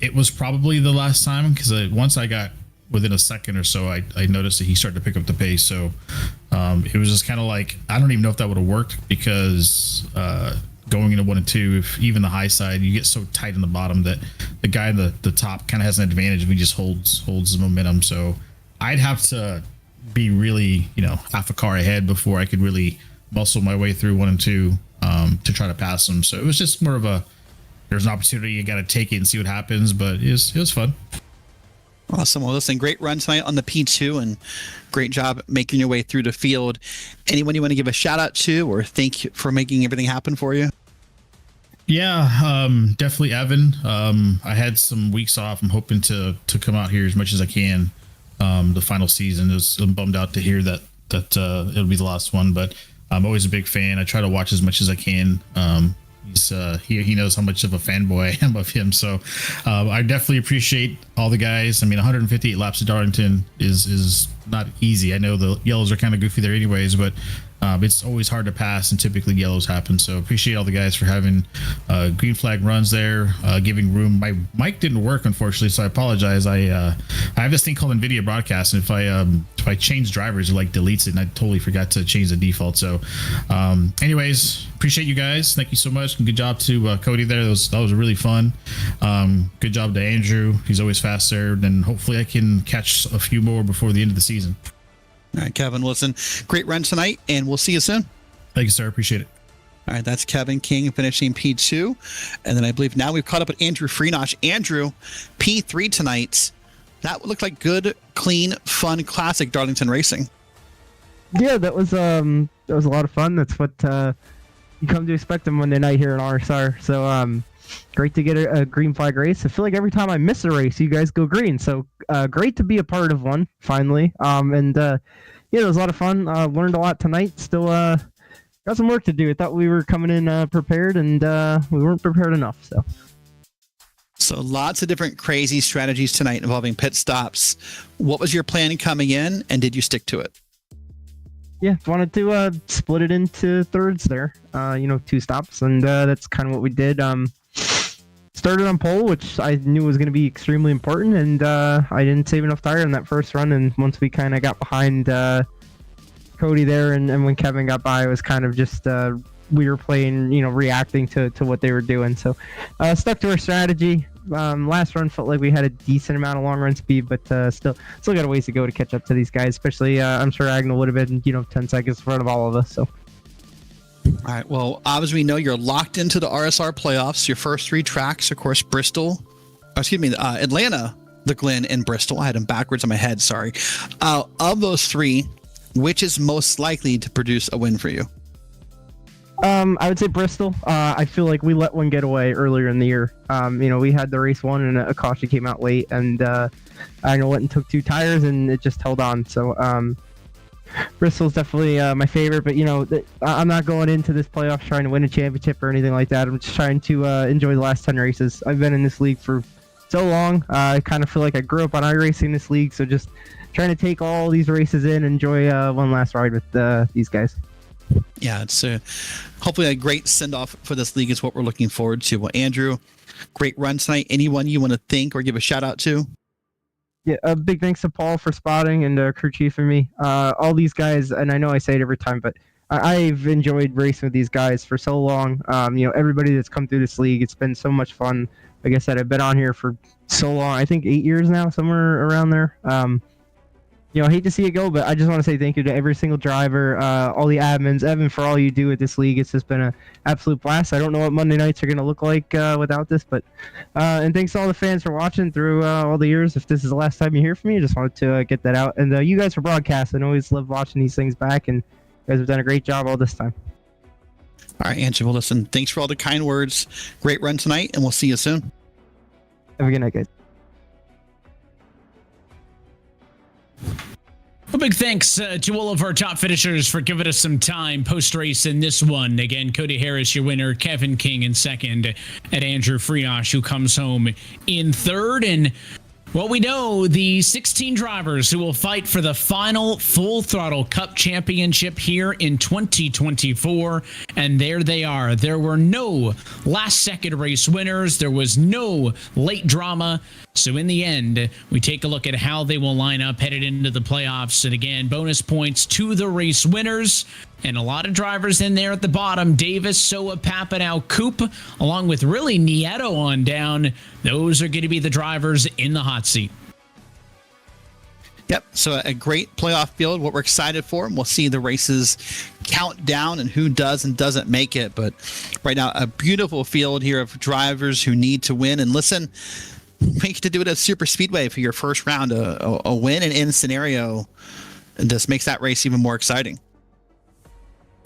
it was probably the last time, because once I got within a second or so, I noticed that he started to pick up the pace. So it was just kind of like, I don't even know if that would have worked, because going into 1 and 2, if even the high side, you get so tight in the bottom that the guy in the top kind of has an advantage if he just holds the momentum. So I'd have to be really, half a car ahead before I could really muscle my way through 1 and 2 to try to pass him. So it was just more of there's an opportunity, you got to take it and see what happens, but it was fun. Awesome. Well, listen, great run tonight on the P2, and great job making your way through the field. Anyone you want to give a shout out to or thank you for making everything happen for you? Yeah, definitely Evan. I had some weeks off. I'm hoping to come out here as much as I can. The final season, I'm bummed out to hear that it'll be the last one, but I'm always a big fan. I try to watch as much as I can. He knows how much of a fanboy I am of him, so I definitely appreciate all the guys. I mean, 158 laps at Darlington is not easy. I know the yellows are kind of goofy there anyways, but it's always hard to pass, and typically yellows happen. So appreciate all the guys for having green flag runs there, giving room. My mic didn't work, unfortunately, so I apologize. I have this thing called NVIDIA Broadcast, and if I change drivers, it like deletes it, and I totally forgot to change the default. So anyways, appreciate you guys. Thank you so much, and good job to Cody there. That was really fun. Good job to Andrew. He's always fast there, and hopefully I can catch a few more before the end of the season. All right, Kevin, listen, great run tonight, and we'll see you soon. Thank you, sir. Appreciate it. All right, that's Kevin King finishing P2. And then I believe now we've caught up with Andrew Freenosh. Andrew, P3 tonight. That looked like good, clean, fun, classic Darlington racing. Yeah, that was a lot of fun. That's what you come to expect on Monday night here in RSR. So great to get a green flag race. I feel like every time I miss a race, you guys go green. So great to be a part of one finally. Yeah, it was a lot of fun. Learned a lot tonight. Still got some work to do. I thought we were coming in prepared, and we weren't prepared enough. So lots of different crazy strategies tonight involving pit stops. What was your plan coming in, and did you stick to it? Yeah, wanted to split it into thirds there. 2 stops, and that's kind of what we did. Started on pole, which I knew was going to be extremely important, and I didn't save enough tire in that first run. And once we kind of got behind Cody there, and when Kevin got by, it was kind of just we were playing, reacting to what they were doing. So stuck to our strategy. Last run felt like we had a decent amount of long run speed, but still got a ways to go to catch up to these guys. Especially, I'm sure Agnell would have been 10 seconds in front of all of us. So. All right. Well, obviously, we know you're locked into the RSR playoffs. Your first 3 tracks, of course, Atlanta, the Glen, and Bristol. I had them backwards in my head. Sorry. Of those 3, which is most likely to produce a win for you? I would say Bristol. I feel like we let one get away earlier in the year. We had the race 1 and a caution came out late, and I went and took 2 tires, and it just held on. So Bristol's definitely my favorite, but I'm not going into this playoffs trying to win a championship or anything like that. I'm just trying to enjoy the last 10 races. I've been in this league for so long. I kind of feel like I grew up on iRacing this league, so just trying to take all these races in, enjoy one last ride with these guys. Yeah, it's hopefully a great send-off for this league is what we're looking forward to. Well, Andrew, great run tonight. Anyone you want to thank or give a shout-out to? Yeah, a big thanks to Paul for spotting, and crew chief and me. All these guys, and I know I say it every time, but I've enjoyed racing with these guys for so long. Everybody that's come through this league, it's been so much fun. Like I said, I've been on here for so long. I think 8 years now, somewhere around there. I hate to see it go, but I just want to say thank you to every single driver, all the admins, Evan, for all you do with this league. It's just been an absolute blast. I don't know what Monday nights are going to look like without this, but and thanks to all the fans for watching through all the years. If this is the last time you hear from me, I just wanted to get that out. And you guys for broadcasting, I always love watching these things back, and you guys have done a great job all this time. All right, Andrew, well, listen, thanks for all the kind words. Great run tonight, and we'll see you soon. Have a good night, guys. A big thanks to all of our top finishers for giving us some time post-race in this one. Again, Cody Harris, your winner, Kevin King in second, and Andrew Freenosh, who comes home in third. And well, we know the 16 drivers who will fight for the final Full Throttle Cup Championship here in 2024. And there they are. There were no last-second race winners. There was no late drama. So in the end, we take a look at how they will line up headed into the playoffs. And again, bonus points to the race winners. And a lot of drivers in there at the bottom. Davis, Soa, Papanow, Coop, along with really Nieto on down. Those are going to be the drivers in the hot seat. Yep, so a great playoff field, what we're excited for, and we'll see the races count down and who does and doesn't make it. But right now, a beautiful field here of drivers who need to win. And listen, we get to do it at Super Speedway for your first round, a win and in scenario. And this makes that race even more exciting.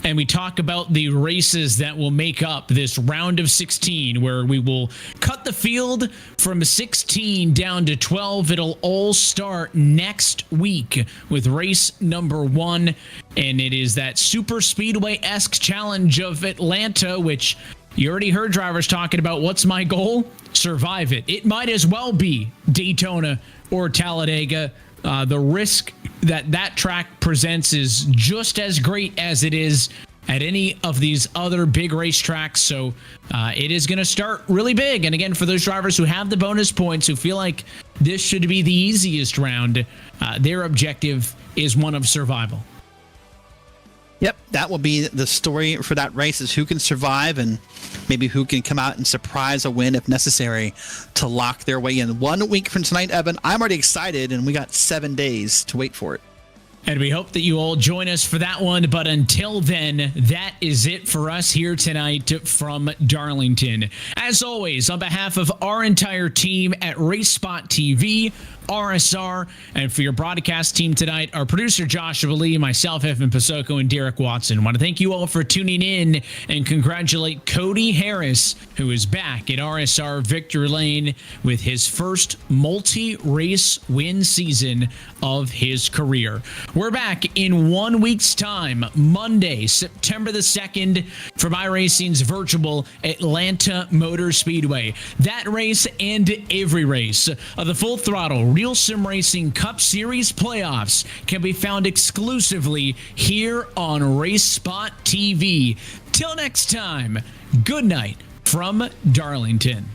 and we talk about the races that will make up this round of 16, where we will cut the field from 16 down to 12. It'll all start next week with race number 1, and it is that super speedway-esque challenge of Atlanta, which you already heard drivers talking about. What's my goal? Survive it. It might as well be Daytona or Talladega. The risk that track presents is just as great as it is at any of these other big racetracks. So it is going to start really big. And again, for those drivers who have the bonus points, who feel like this should be the easiest round, their objective is one of survival. Yep, that will be the story for that race, is who can survive and maybe who can come out and surprise a win if necessary to lock their way in. 1 week from tonight, Evan. I'm already excited, and we got 7 days to wait for it. And we hope that you all join us for that one. But until then, that is it for us here tonight from Darlington. As always, on behalf of our entire team at RaceSpotTV, RSR, and for your broadcast team tonight, our producer Joshua Lee, myself, Evan Pasoko, and Derek Watson. I want to thank you all for tuning in and congratulate Cody Harris, who is back at RSR Victory Lane with his first multi-race win season of his career. We're back in 1 week's time, Monday, September the 2nd, from iRacing's virtual Atlanta Motor Speedway. That race and every race of the Full Throttle RealSimRacing Cup Series playoffs can be found exclusively here on RaceSpotTV. Till next time, good night from Darlington.